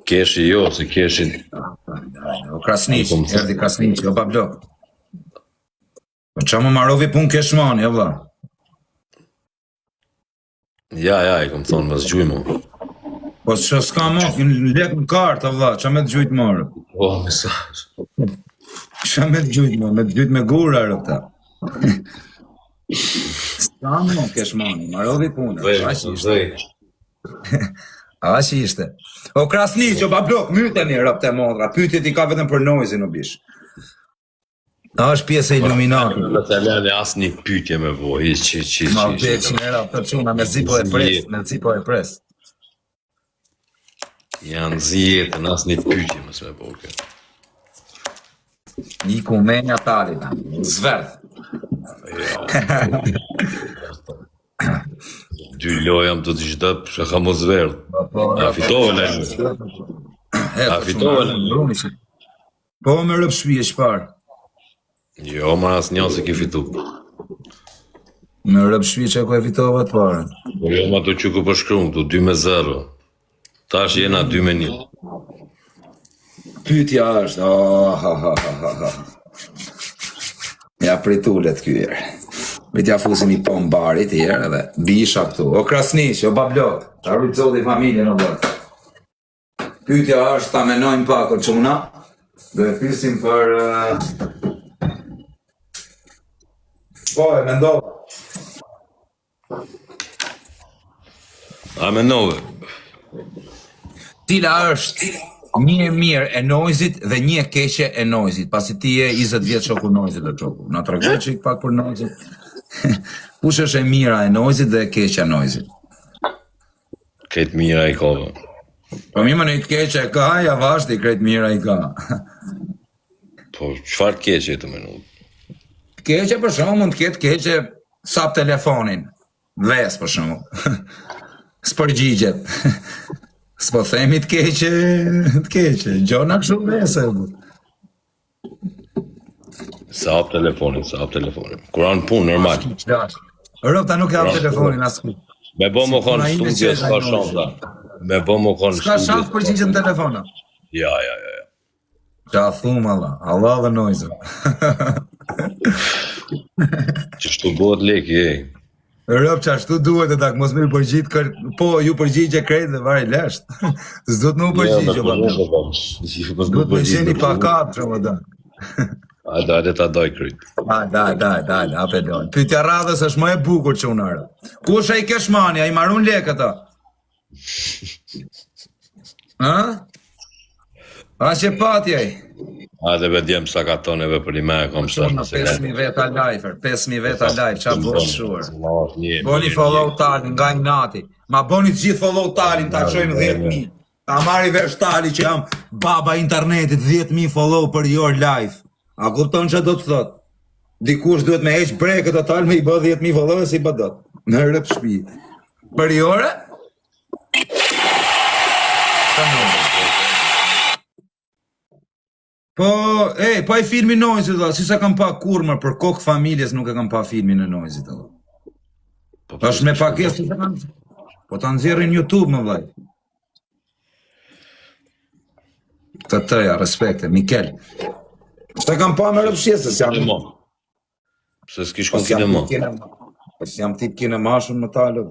Keshi jo, se keshin... O Krasniq, erdi Krasniq, o pa blok. Po qa më marovi pun keshmani, e vla? Ja, i kom thonë, më zgjuj mu. Po që s'ka mo, në lek në kartë, vla, qa me të gjujt marë? O, mesazh. Qa me të gjujt mo, me të gjujt me gura rëpta. S'ka mo keshmani, marovi punë, Aq ishte. O Krasniq, o bablok, myteni rëpte modra, pyetjet I ka vetëm për noizin o bish. A është pjesë e Illuminati. Në të lene asë një pytje me vo, Ma veç njëra, të quna me zipo e pres, Janë zijetën, asë një pytje me sve vo, Një kumenja talina, zverdh. Dy lojam të të gjithëp, që ka më zverdh. A fitove në A fitove në Po me rëpë shpije shparë. Jo, ma asë një se ki fitu. Me rëpë shpije që ku e fitova të parën. Po jo, ma të që ku përshkrum, të 2-0. Tash jena 2-1. Pytja është, Ja pritullet kjërë. Tja fusin I pom barit tjerë edhe bisha këtu. O Krasniq, o bablok, ta rrëzoti familje në vërë. Pytja është, ta menojnë pak o quna, dhe pysim për... Po, e mendova. A menove? Cila është një mirë e noizit dhe një e keqe e noizit, pasi ti je 20 vjetë shoku noizit dhe qoku. Na të regoj që I pak për noizit. Kush është e mira e noizit dhe e keqja e noizit? Këtë mira I kove. Po mi më në I të keqe e ka, ja vashti kretë mira I ka. Po, qëfar keqe të menu? Keqe për shumë mund të ketë keqe sap telefonin, ves për shumë. S'përgjigjet. S'po themi të keqe, gjona kështu vese. Sap telefonin. Kur anë punë, normal. Rëpta nuk e hap telefonin asku. Me bo më konë studio, s'ka shansa. Me bo më konë S'ka studio. shans përgjigjet në telefona. Ja. Qa thumë Allah dhe noizën. Që shtu bëhet leki, Rëp që ashtu duhet e tak, mos me përgjit po, ju përgjigje krejt dhe vari lesht. S'do të më përgjigje, s'do të më qeni pakat, që më da. Ajde ta doj kryt. Daj, apelon. Pyetja radhës është më e bukur që unarë. Kush e I keshmani, a I marun lekë ata? Ha? A që patja I? Ajde be djemë sa ka toneve për I me e kom shtash në sekret. 5.000 veta live, 5.000 veta live, qa bërë shuar. Boni follow talin, nga I nati. Ma boni të gjithë follow talin, ta qojmë 10.000. Ta marri vesh tali që jam baba internetit, 10.000 follow për your live. A kupton që do të thot? Dikush duhet me heq breket të talë me I bë 10.000 follow e si bë dot. Në rëp shpi. Për jore? Po e filmin Noizit, si sa kam pa kurmër, për kokë familjes nuk e kam pa filmin e Noizit. është me pagesë të kanë, po të nëzirrin YouTube më vlaj. Të tëja, respekte, Mikel. Shtë kam pa me rëpshjesë, se jam... Se s'kish kon kinema. Po si jam tip kinema shumë më talë.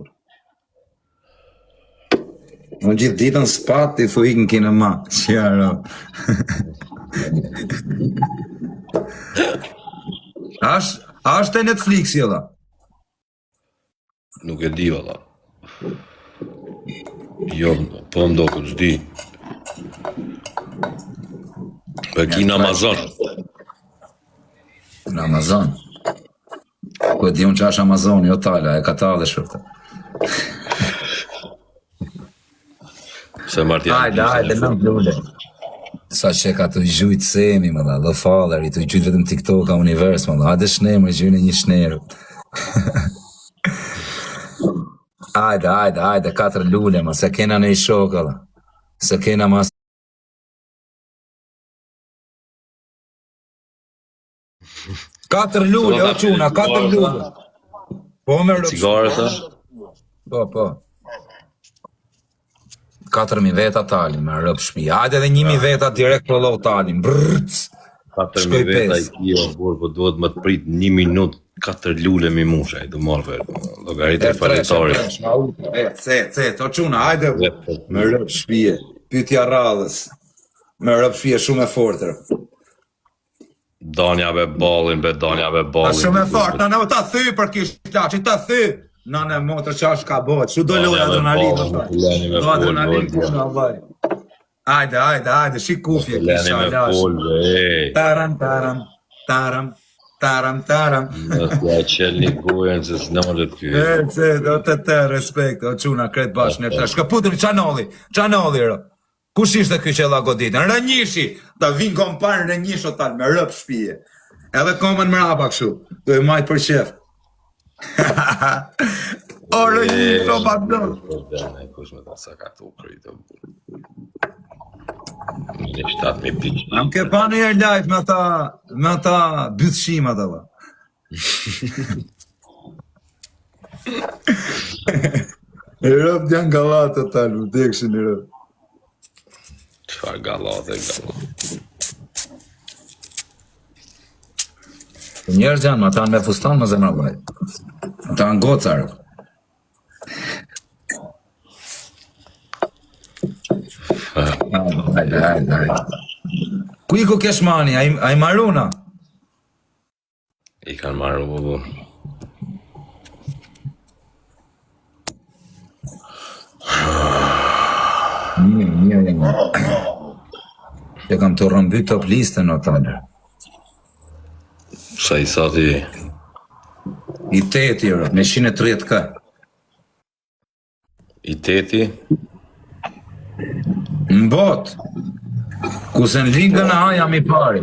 Në gjithë ditën s'pat t'i thu ikë në kinema. Qjaro. Ashtë e Netflix jela? Nuk e di valla. Jo, po më do këtë s'di. E ki në Amazon. Në Amazon? Po e di unë që është Amazon, jo tala, e ka ta dhe shërta. Se Martian. Hajde, në blule. Sa që ka të gjujtë semi, më dha, dhe falleri, të gjujtë vetëm TikTok a univers, më dha, hajde shnemër, gjujnë një shnerë. Hajde, 4 lule, ma, se kena në I shokë, dhe. Se kena mas... Katër lule, o quna, 4 lule. Po me rëpshë. Cigareta? Po. 4.000 veta talin, me rëp shpi. Hajde edhe 1.000 veta direkt për lov talin. Brrrc. 4.000 veta i kjo, po duhet më të prit 1 minutë 4 lule mi musha, i du marrë vetë. Logaritë e faletarit. Ce, to quna, hajde. Me rëp shpije. Pyetja radhës. Me rëp shpije shumë e fortër. Danja be ballin. A shumë e fort, në ta thy për kishë laqi, ta thy. Në motër qash ka bëhet, shu do loj adrenalin. Do adrenalin të në vaj. Hajde, shik kufje kisha lash. Taram. Nësja qel një gojen se s'nallet kjo. Do të respekt, o quna kretë bashkë në të shkëputën qanolli, rë. Kush ishte kjo që la goditën? Rënjishi, da vinë komparë rënjish o talë, me rëp shpije. Edhe komën mrapa këshu, do e majtë për shef. O rënjish o bandon. Kush me ta sakatu krytë. Në 7.000 pikë. Am ke pa në herë live me ta bytëshima të va. E rëp janë galatë të talë, më dekshin e rëp. Qfar galatë. Njerës janë, ma ta në me fustan më zemra bëj. Ta në gocarë. Hajde. Ku i ku keshmani, a i maruna? I kanë marru bubu. Mirë. Që kam të rëmby top listën o talë. Sa i sa ti? I 8 euro, me 130 ka. I 8? Në botë, ku se në ligën A jam i pari.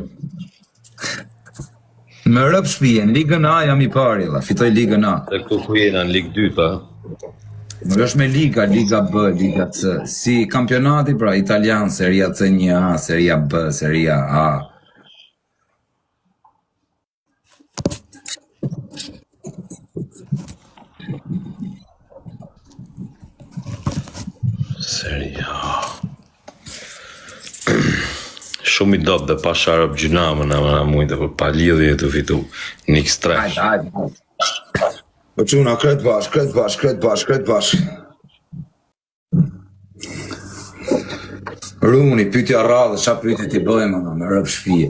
Me rëp shpije, në ligën A jam i pari, fitoj ligën A. Se ku jena në ligë 2, ta? Më është me liga B, liga C. Si kampionati, pra, italian, seria C1A, seria B, seria A. Seria A. Shumë i dopë dhe pa sharëp gjuna më në mujtë, për pa lidhje të fitu një X3. Hajde. Po quna, kretë bashk. Rumuni, pytja radhë, qa pytja ti bëjmë, me rëp shpije.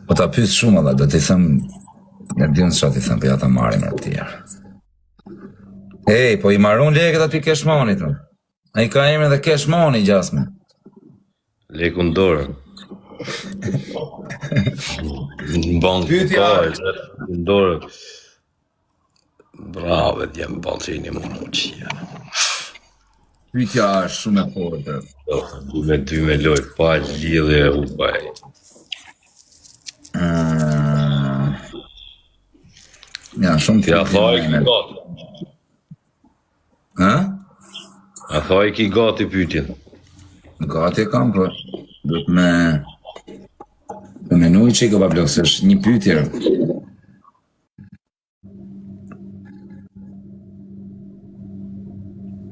Po ta pytë shumë, dhe do t'i thëmë, nërë dinë qa t'i thëmë, për ja ta marim e tjerë. Ej, po i marun leket aty keshmonit, a i ka emre dhe keshmoni, Gjasme. Leku në dorën. Në bankë të kajë, në dorën. Bravo, djemë balqini më në qia. Pytja është shumë e fortë. Du me loj, pa lidhe u baj. Ja, shumë Ti a thaj ki gati. Ha? A thaj ki gati pytjen. Gati e kam, për duhet me menuj që i ka blok, se është një pytjer.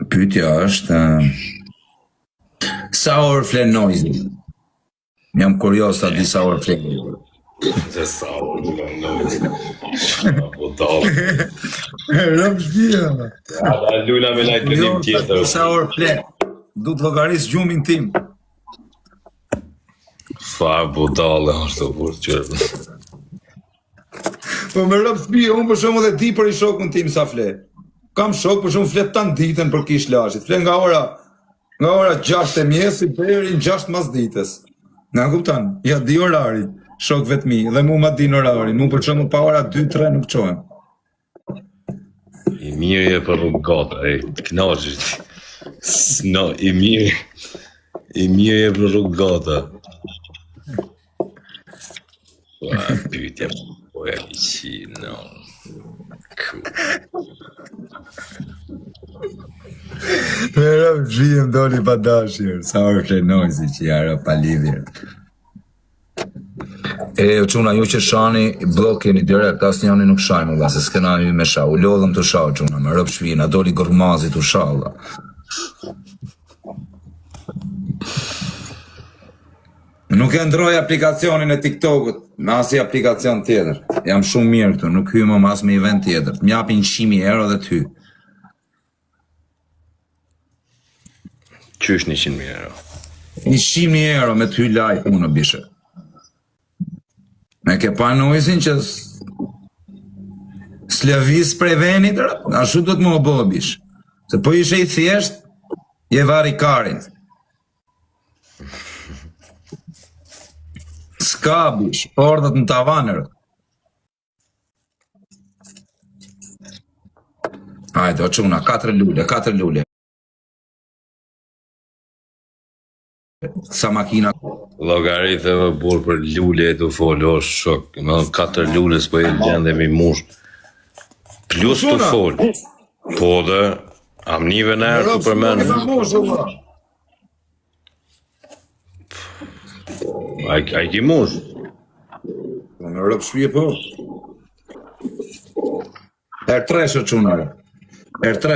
Pytja është sa orë flen noise. Jam kurios ta di sa orë flen. Se sa orë flen noise. Po dalë. Rëmë shpia. A luna me najtë të njëm tjetër. Sa orë flen. Du të logaris gjumin tim. Fa po dalë, është të burë qërë. Po me rëmë shpia, unë për shumë dhe di për i shokun tim sa flet. Kam shok për shumë flet tanë ditën për kish lashit. Flet nga ora 6 e mjesit deri në 6 mas ditës. Nga kuptan, ja di orari, shok vetëmi, dhe mu ma din orarin. Mu për shumë pa ora 2-3 nuk qohem. I mirë e për rrugë gata, të knaqësht. Sno, i mirë e për rrugë gata. Pytja, po e ki no. Me rëmë zhijëm doli pa dashjër, sa orë flenojzi që jarë pa lidhjër. E, o quna, ju që shani, blokjeni direkt, asë njani nuk shajmë, se s'kena ju me sha, u lodhëm të sha, quna, me rëpë shpina, doli gërmazit u sha, Nuk e ndroj aplikacionin e TikTokut me asnjë aplikacion tjetër. Jam shumë mirë këtu, nuk hy më as me event tjetër. M'japin 100.000 euro dhe të hy. Qysh 100.000 euro? 100.000 euro me të hy live unë bishe. Me ke pa nojsin që s'lëviz prej venit, ashtu do të më bëhë bish. Se po ishe i thjesht, je vari karin. S'ka bish, portat në tavanër. Hajde, o quna, 4 lule. Sa makina. Llogaritë më burë për lule e të folë, o shok. Në 4 lule s'po e gjende mi mush. Plus të folë. Po dhe, am nive në erë të përmenë. A i ki mush? Në rëpë shpje po. Her 3 o qunare. Her 3.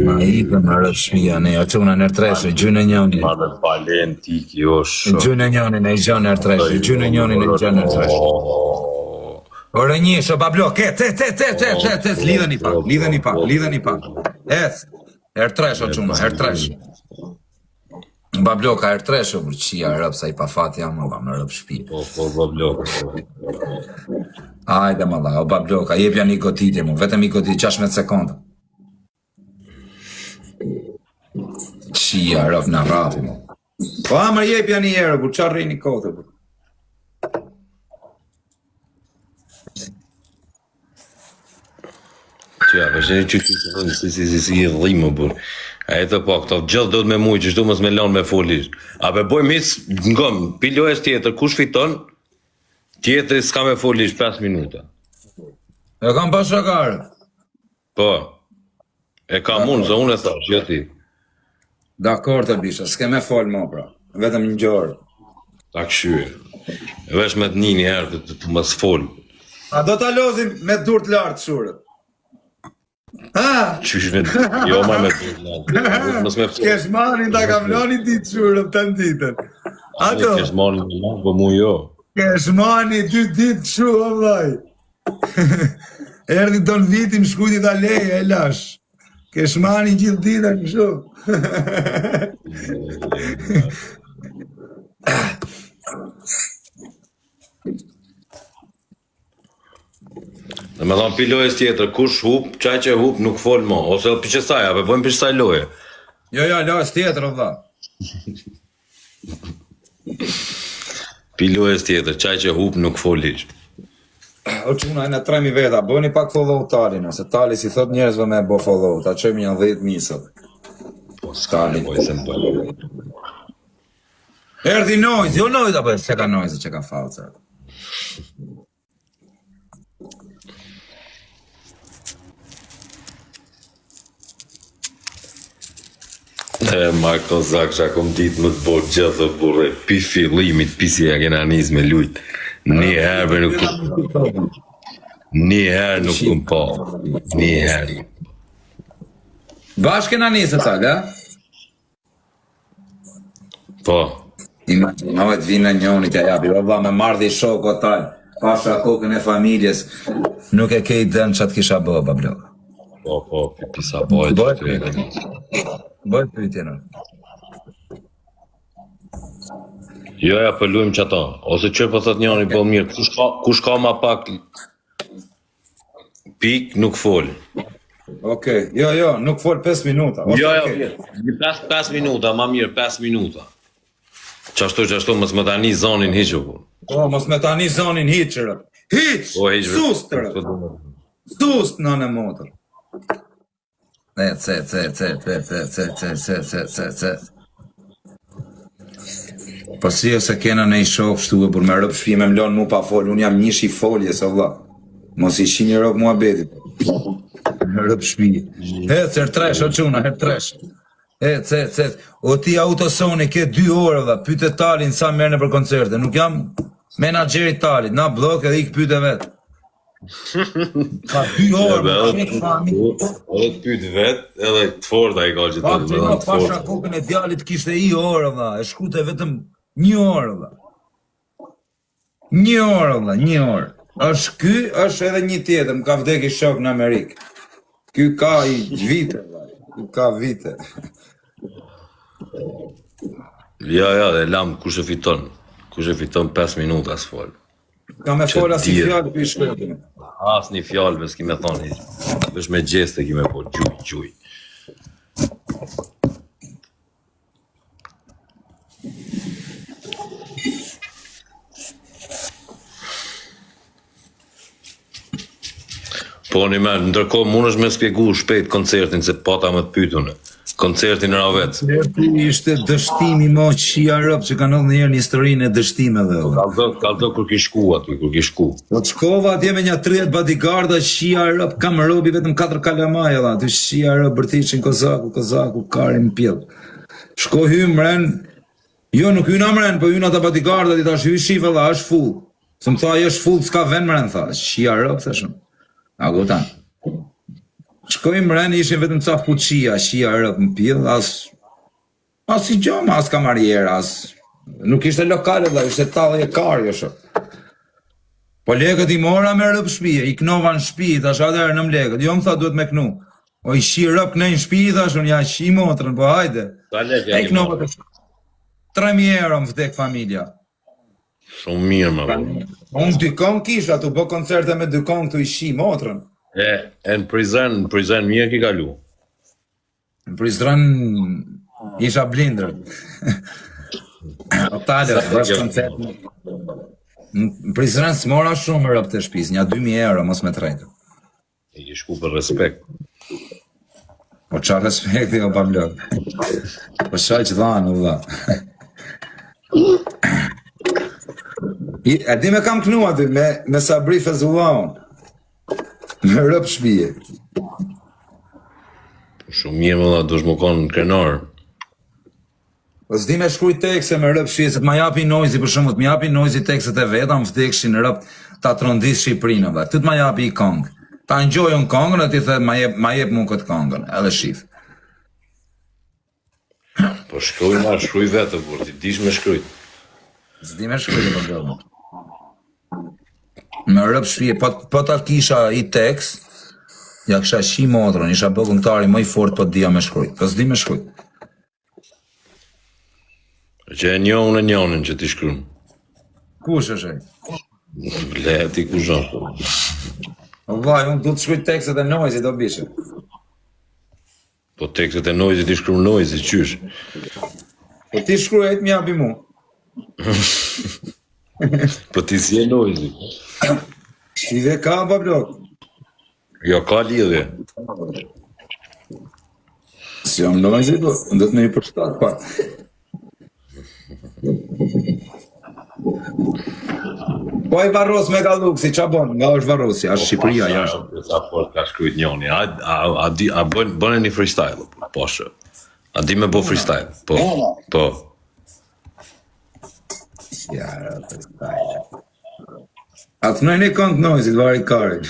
Ma ikëm në rëpë shpia, ne, o quna nër 3, gjynë e njoni. Ma me palen tiki, o shok. Gjynë e njoni në i gjanë nër 3, gjynë e njoni në i gjanë nër 3. Ore një, shë bablo, ke, lidhën i pak. Eth, her 3 o quna, her 3. Babloka her 3 o qia rëpë, sa i pa fati jam më në rëpë shpi. Po, babloka. Ajde më dha, o babloka, jepja një gotitje mu, vetëm i gotitje 16 sekundë. Qia rëpë në rafi mu. Po amër jepja një erë, bu qarë rini kote, bu. Qia, përsheni që si i dhimë, bur. A e të po, këto gjithë do të me mujë, që shtu mës me lanë me folish. A be bojmë hisë, ngëm, pilojës tjetër, kush fiton, tjetëri s'ka me folish 5 minuta. E kam pa shakarë. Po, e kam unë, zë unë e thash, jo ti. Dakor të bisha, s'ke me folë mo pra, vetëm një gjorë. Ta këshyë, e vesh me të një herë të mës folë. A do t'a lozim me dur të lartë shurët. Ha? Qysh me, jo ma me dur të lartë, mës me folë. Keshmanin t'a kam loni ti të shurët të nditën. Ato? Keshmanin me lartë, po mu jo. Keshmani 2 ditë shu, o vlaj. Erdi ton vitim shkujti t'a leje, e lash. Keshmani gjithë ditë në shu. Dhe me thonë pilojës tjetër, kush hup, qaj që hup nuk folë mo, ose për qësaj, ape bojmë për qësaj loje. Jo, lojës tjetër, o vla. Pilojës tjetër, qaj që hup nuk folish. O quna e në 3.000 veta, bëni pak follow talin, ose tali si thot njerëzve me bo follow, ta qëmi një 10.000 sot. Po, s'ka në bojë se më bëjë. Erdi nojz, jo nojz, apo që ka nojz, që ka falca. Marko Zakësha kom ditë më të bërë gjithë të burre, pi fillimit, pisi ja kena njës me lujtë. Një herë nuk këm pa, një herë. Bashkë kena njësë të talë, a? Po. Imaginojt vina njoni të jabi, valla me mardhi shoko talë, pasha kokën e familjes, nuk e kejtë dënë që të kisha bë, bablok. Po, pisa bojt që të e këtë. Bojt për i tjenë. Joja për lujmë që ata, ose që për thët njani po mirë, kush ka ma pak pik nuk folë. Okej, jo, nuk folë 5 minuta. Jo, 5 minuta, ma mirë 5 minuta. Qashtu, mos më tani zonin hiqë. Po, mos me tani zonin hiqërë. Hiq! Sust tërë! Sust në në motër. Po si ose kena në i shok shtu e për me rëpë shpi me mlonë mu pa folë, unë jam njësh i folje, se vla. Mos i shi një rëpë mua betit. Rëpë shpi. Her 3, o quna, her 3. O ti autosoni ke 2 orë dhe pyte Talin sa merne për koncerte. Nuk jam menaxheri Talit, na blok edhe ik pyte vetë. Ka 2 orë, edhe të pyt vet, edhe të forta I ka që pa pasha kokën e djalit kishte I orë dhe, e shkute vetëm 1 orë dhe. 1 orë dhe, 1 orë. Është ky, është edhe një tjetër, më ka vdek I shok në Amerikë. Ky ka I vite, ky ka vite. Ja, dhe lam kush e fiton. Kush e fiton 5 minuta s'fol. Ka me fola si fjallë për I shkotin. As një fjallë, s'ki me thoni. Vesh me gjeste ki me po, gjuj. Po një me, ndërkohë mund është me spjegu shpejt koncertin, se pata më të pytune. Koncertin në Ravec. Koncerti ishte dështimi mo qia rëpë që ka ndodhur njërë një historinë e dështimeve. Kaldo kur ki shku aty, kur ki shku. Po të shkova atje me një 30 bodyguarda, qia rëpë, kam robi vetëm 4 kalamaj, edhe aty qia rëpë, bërtishin kozaku, karin pjellë. Shko hymren, jo nuk hyna mren, po hyna të bodyguarda, ti tash hy shifë dhe është full. Se më tha, është full, s'ka ven mren, tha, qia rëpë, thashëm. A gotan. Shkoj mren, ishin vetëm ca fuqia, qia rëpë në pjellë, as I gjoma, as kamarjera, nuk ishte lokale dhe, ishte talë e karjo shok. Po legët I mora me rëpë shpije, I knova në shpije, tash atëherë në legët, jo më tha duhet me knu. O I shi rëpë në shpije, tash unë ja shi motrën, po hajde. E I knova të 3.000 euro më vdek familja. Shumë mirë më po. Unë dykon kisha, tu bo koncerte me dykon këtu I shi motrën. E në Prizren mirë ki kalu. Në Prizren isha blindrë. O talë, është koncert. Në Prizren s'mora shumë rëpë të shpis, një 2.000 euro mos me trejtë. I ki shku për respekt. Po qa respekti o pa blok. Po shaj që dhanë, u dha. E di me kam knu aty, me Sabri Fezullaun. Me rëpë shpije. Shumë mirë më dha, dush më konë krenar. Po s'di me shkruj tekste me rëpë shpije, se t'ma japi Noizi për shumë, t'ma japi Noizi tekstet e veta, më vdekshin rëpë ta trondis Shqipërinë, dhe. Ty t'ma japi I kongë. Ta ngjojën kongën, e ti the ma jep mu këtë kongën, edhe shif. Po shkruj vetë, por ti dish me shkruj. S'di me shkruj, po gjallë. Me rëpë shpije, po ta kisha I tekst, ja kisha shi motrën, isha bë këngëtari më I fort, po t'dija me shkruj. Po s'di me shkruj. Që e njonën që ti shkruan. Kush është ai? Le ti kushon. Vaj, unë du të shkruj tekstet e Noizi, do bishe. Po tekstet e Noizi ti shkruan Noizi, qysh? Po ti shkruajt më japi mu. Po ti si e Noizi. Shqive ka, pa blok. Jo, ka lidhje. Si jam Noizi, po, ndët me I përshtat, pa. Po I Varros me Galluk, si qa bon, nga është Varrosi, është Shqipëria, jashtë. Sa fort ka shkrujt njoni, a bëne një freestyle, po shë. A di me bo freestyle, po. Ja, freestyle. A të nëjnë I këngë Noizi, të vari karit.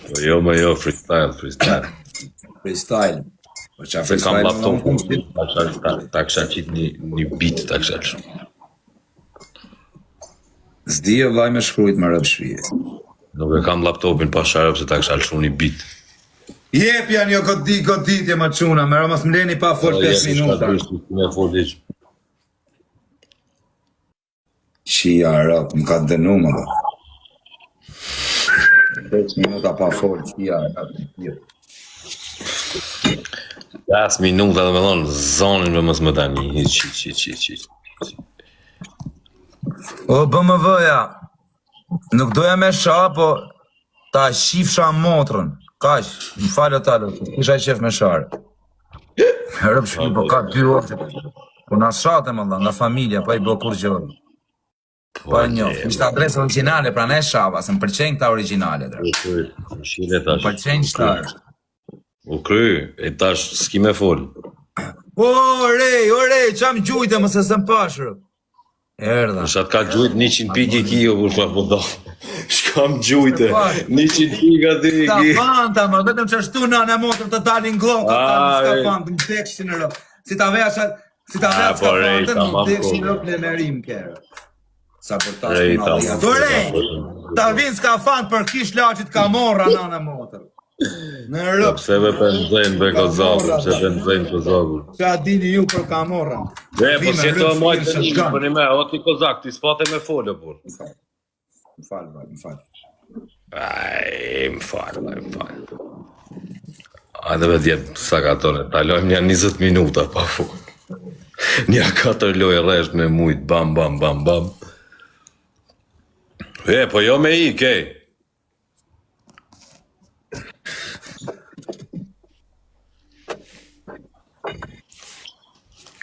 Po jo, freestyle. Freestyle. Po qa Se kam freestyle laptop, ta kësha qit një beat, ta kësha shumë. S'di e vaj me shkrujt me rëpë shpije. Nuk e kam laptopin pa sharëp se ta kësha shumë një beat. Jep janë jo goditje ma quna, me ramas më leni pa fol 5 minuta. Me fol diq. Qia rëpë, më ka dënu më dhe. 5 minuta pa fol, qia rëpë. 5 minuta dhe me thonë, zonin me mos më tani, qi. O, BMW-ja, nuk doja me sha, po ta shifsha motrën. Kash, më falë talë, isha I qef me sharë. Rëpë shpi, po ka 2 orë. Po na shate më dha, nga familja, pa I bo kur gjorë. Po e njof, ishte adresë originale, pra ne shava, se më përqenjë këta originale. Më përqenjë shtarë. U kry, e tash s'ki me fol. Ore, qam gjujte më se së më pashërë. Erda. Shat ka gjujt 100 piki kio, kur shka po do. Shkam gjujte, 100 pika ti ki. Ta fanta, më, vetëm që ashtu në motër të dalin glokë, s'ka fanta, më tekshin e rë. Si ta veja s'ka fanta, më tekshin e rë në rim kërë. Sa për ta s'puna dhja. Ta vinë s'ka fanta për kish laqit ka morra në motër. Në rëpë. Pse ve pëndzejnë be kozakur, pse pëndzejnë kozakur. Që a dini ju për kamorra. Dhe, po si të majtë të një, për një me, o ti kozak, ti s'pate me folë, por. Më falë. Aj, më falë. Ajde me djetë sa ka tone, talojmë një 20 minuta, pa folë. Një 4 lojë resht me mujtë, bam. Po jo me i, kej.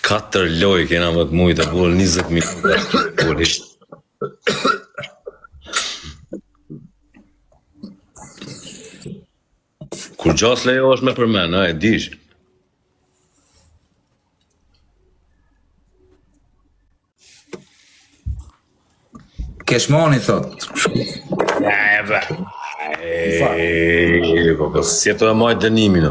Katër loj kena më të mujtë, por 20 minuta. Kur gjas lejo është me përmen, e dish. Keshmoni, thot. Po si e të e majtë dënimin,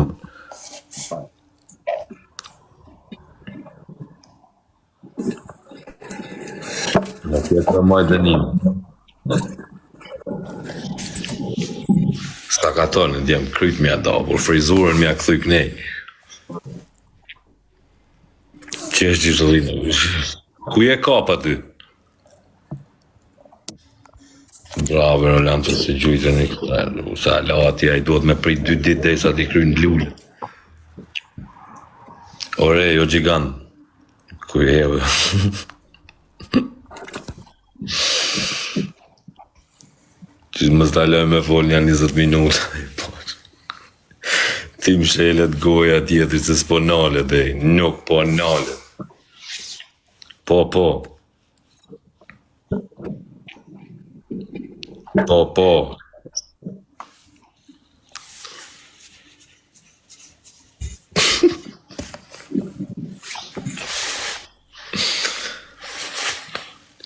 Në tjetë e majtë dënimin. Sta ka tonë, ndjem kryt mja da, por frizurën mja këthuj kënej. Që është gjithë dhinë? Ku je kapa ty? Bravo, Roland, që se gjujtë një këtë. Sa lati, a i duhet me prit 2 ditë dhe sa ti kry në lullë. Ore, jo gjigant. Ku je e vë? Që më staloj me fol një 20 minuta. Ti më shelet goja tjetër se s'po nale dhe, nuk po nale. Po.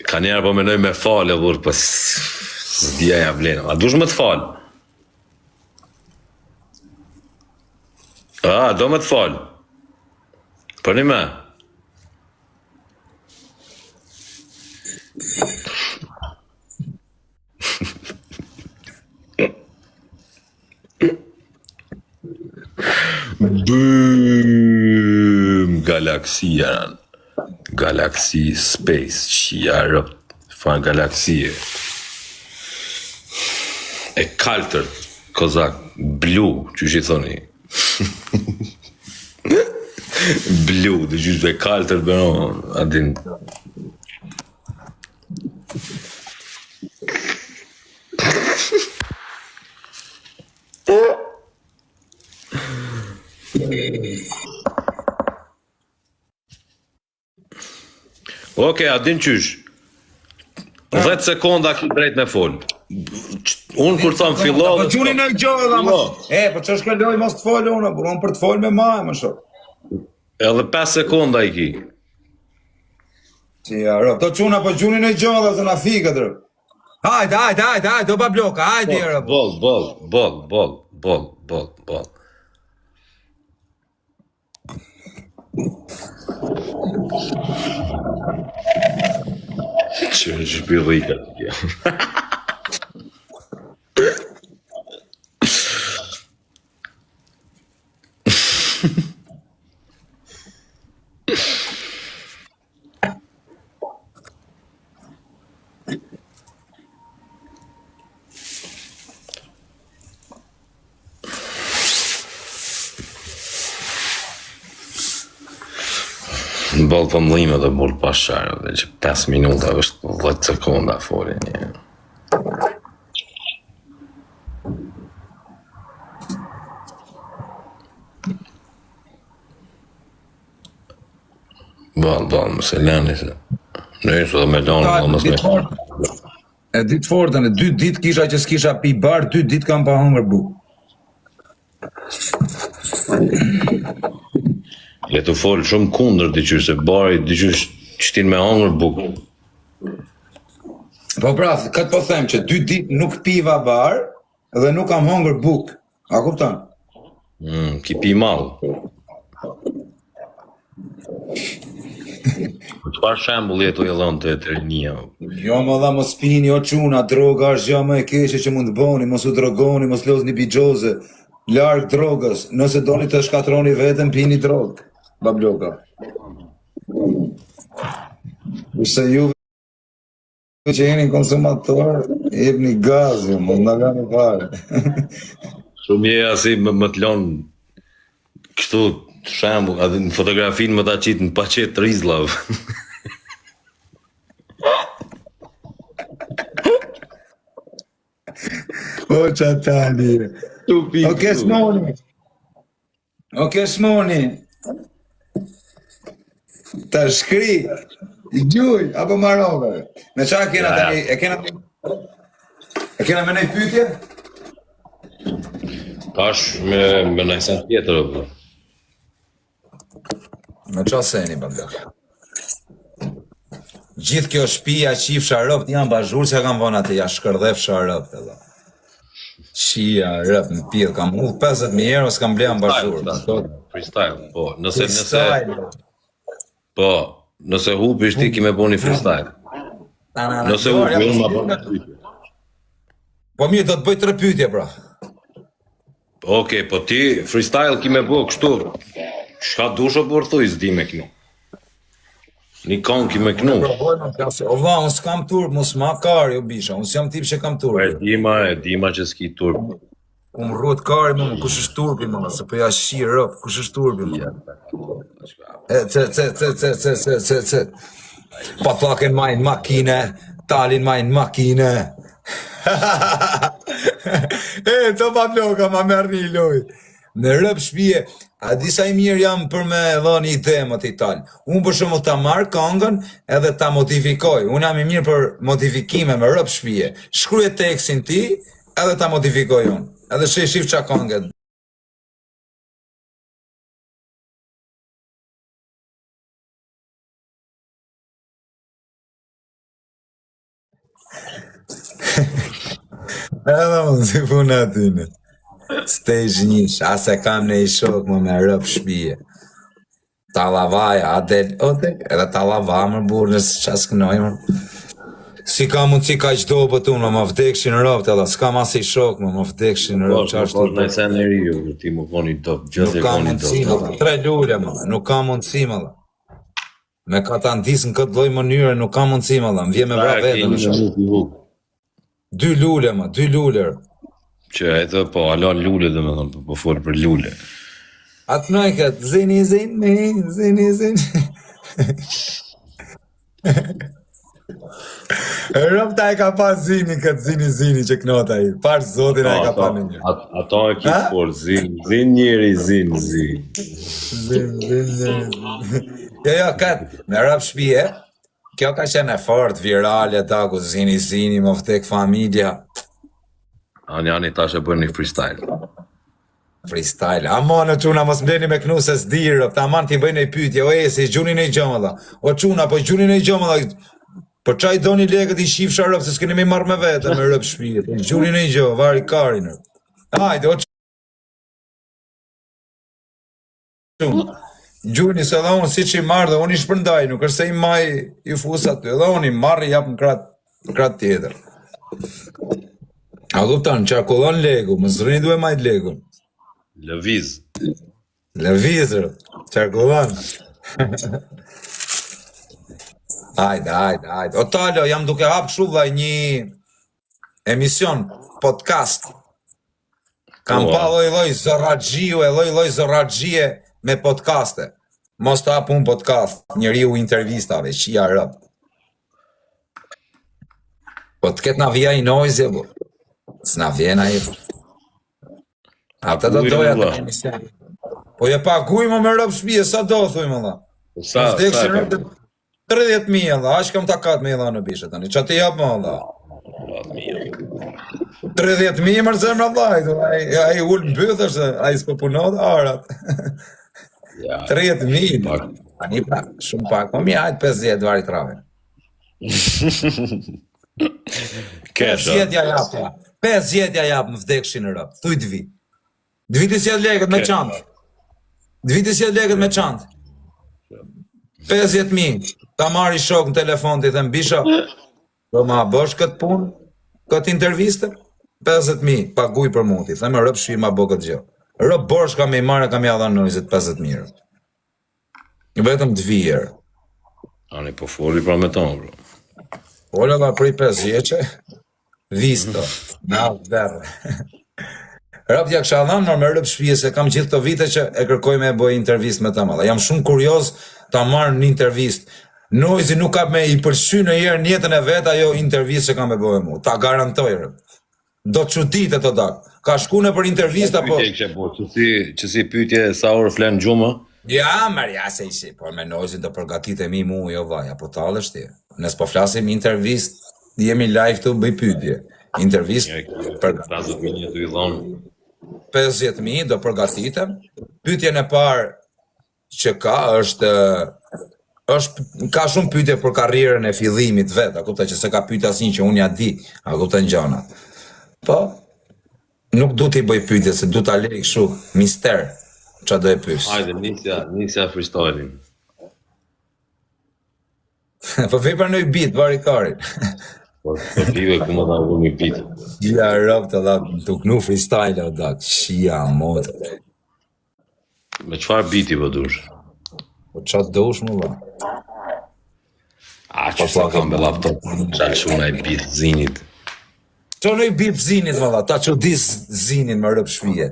Ka njerë po menoj me falë, por pas s'dija ja vlenë. A dush me të falë? Do me të falë. Për një me? Bëm, galaksia, galaksi, space, qia rëpt, fan galaksie. E kaltër, kozak, blu, që shi thoni. Blu, dhe që e kaltër, bëno, adin. Oke, adin qysh. 10 sekonda ki drejt me fol. Unë kur thëmë fillo... Po quni në gjohë dhe më... po që është këlloj mos të folë unë, por unë për të folë me maj, më shumë. Edhe 5 sekonda i ki. Si, rëp, të quna po quni në gjohë dhe të na fikët, rëp. Hajde, do pa bloka, hajde, rëp. Bol. Që është bëllika të kja. Në balë për mlime dhe burë pasharë, dhe që 5 minuta është 10 sekonda fori një. Balë, mëse lani se. Në isu dhe me lani, balë mësë me. E ditë fortën, 2 ditë kisha që s'kisha pi barë, 2 ditë kam pa hongër bu. Le të folë shumë kundër diqysh, se bari diqysh qëtin me hangër bukë. Po pra, këtë po them që 2 ditë nuk piva bar dhe nuk kam hangër bukë. A kupton? Ki pi malë. Çfarë shembull jetu e dhënë të rinia? Jo më dha mos pini o çuna, droga është gjë më e keqe që mund të bëni, mos u drogoni, mos lozni bixhoze, larg drogës. Nëse doni të shkatroni veten, pini drogë. Babloka. Kurse ju që jeni konsumator, jepni gaz, jo, mos nga gani fare. Shumë je asi më të lonë kështu shembull, edhe në fotografinë më ta qitë në paqet Rizlav. O qatani. Oke smoni. Oke smoni. Ta shkri. I gjuj, apo marove. Me qa kena tani, e kena me nej pyetje? Tash me nëjsen tjetër. Me qa seni, bëndër? Gjithë kjo shpia qif sharëpt janë bashur që kam vona të ja shkërdhef sharëpt edhe. Shia, rëp në pidh, kam u 50.000 euro s'kam blenë bashur. Freestyle, po, nëse hupi shti ki me bo një freestyle. Nëse hupi, unë ma bo një pyetje. Po mirë, do të bëj 3 pyetje, pra. Oke, po ti freestyle ki me bo kështu, shka dusho për thuj zdi me knu. Një kanë ki me knu. O va, unë s'kam turp, mos ma kari, o bisha, unë s'jam tip që kam turp. E dima që s'ki turp. Unë rrët kari, më, kush është turpi, më, se për ja shqirë rëp, kush është turpi, më. Ce. Pa plaken majnë makine, talin majnë makine. Co pa ploka, ma merë një loj. Në rëp shpije, a disa i mirë jam për me dhënë ide më t'i talë. Unë për shumë ta marë këngën edhe ta modifikoj. Unë jam i mirë për modifikime me rëp shpije. Shkruje tekstin ti edhe ta modifikoj unë. Edhe shif qa këngët. Edhe unë si puna atyne. Stage 1, ase kam në i shok më me rëp shpije. Talavaja, edhe talava më burë nësë qas kënoj më. Si ka mundësi ka i qdo për unë, më vdekshin rëp, edhe s'kam as i shok më vdekshin rëp. Po, në sen e riu, ti më voni top, gjithë e voni top. 3 lule më, nuk ka mundësi më dhe. Me ka ta ndisë në këtë doj mënyre, nuk ka mundësi më dhe, më vje me vra vetë në shok. 2 lule më, 2 lule. Që e të po, alon lule dhe me thonë, po folë për lule. Atë nëjë këtë, zini. Rëp ta e ka pa zini këtë zini që knota i, parë zotin e ka pa në një. Ato e ki por, zin njeri, zin. Jo, këtë, me rëp shpije, kjo ka qenë e fort, virale, ta ku zini, më vdek familja. Ani tash e bërë një freestyle. Freestyle. Amon, o quna, mos mbleni me knu se s'dirë, ta aman t'i bëjnë e pytje, o si gjunin e gjëmë dha. O quna, po gjunin e gjëmë dha. Për qaj do një legët i shifë sharëp, se s'keni me marrë me vete, me rëp shpijet. Gjunin e gjëmë, vari karinër. Hajde, o quna. Gjuni, se dhe unë si që i marrë dhe unë i shpërndaj, nuk është se i maj i fusat të, dhe unë i marrë i japë në kratë tjetër. A kupton, qarkullon legu, më zërni duhe majt legu. Lëviz. Lëvizër, qarkullon. Hajde. O talo, jam duke hapë kështu vllai një emision, podcast. Kam pa loj zorraxhie me podcaste. Mos të hapë unë podcast, njeriu intervistave, qia rëp. Po të ketë na vija i nojzje, bo. S'na vjena i. Ata do doja të emision. Po je paguj më me rëp shpije, sa do, thuj më dha. Sa? 30.000, dha, ashtë kam ta katë me i dha në bishet, tani, që ti japë më dha. 30.000 më zemra vllajt, ai ul mbythësh, ai s'po punon arat. 30.000. Ani pra, shumë pak. Po mirë, hajt 50 vari travën. 50 ja jap. 50 ja jap në vdekshin në rrap. Thuj dvi. Dviti si lekët me çantë. Dviti si lekët me çantë. 50.000. Ta marri shok në telefon ti them bisha. Do ma bësh këtë punë, këtë intervistë? 50.000, paguj për muti. Them rrëp shpi ma bë këtë gjë. Rrëp borsh kam i marrë, kam i adha nëjzit 50.000. Vetëm të vijerë. Ani po foli pra me tonë, bro. Fola dha prej 5 vjeqe, visto, na verë. Rrëp t'ja kësha dhanë, me rrëp shpije, se kam gjithë të vite që e kërkoj me bëj intervist me ta madha. Jam shumë kurioz ta marrë një intervist. Noizi nuk ka me i përshy në jerë njetën e vetë ajo intervist që kam me bëj mu. Ta garantoj, rrëp. Do të qudite të dakë. Ka shkune për intervist, apo... Që si pytje sa orë flenë gjumë? Ja, Marja, se ishi, por me Noizin të përgatitemi mu, jo vaja, po talësht ti. Nësë po flasim intervist, jemi live të bëj pytje. Intervist për 50.000 të i dhonë. 50.000 do përgatitem. Pytjen e parë që ka është ka shumë pytje për karrierën e fillimit vetë, a kupta që se ka pytje asin që unë ja di, a kupta në gjanat. Po, nuk du t'i bëj pytje, se du t'a lejk shu, mister. Qa do e pys? Hajde, nisja freestyling. Po vej për nëj bit, vari karin. Po pive ku më dha unë një bit. Ja, rëp të dha, të knu freestyle, o dak, shia, motë. Me qfar biti po dush? Po qa të dush më dha? A, që sa kam be laptop, qalë shuna i bit zinit. Qa nëj bit zinit, më dha, ta që dis zinin më rëp shpije.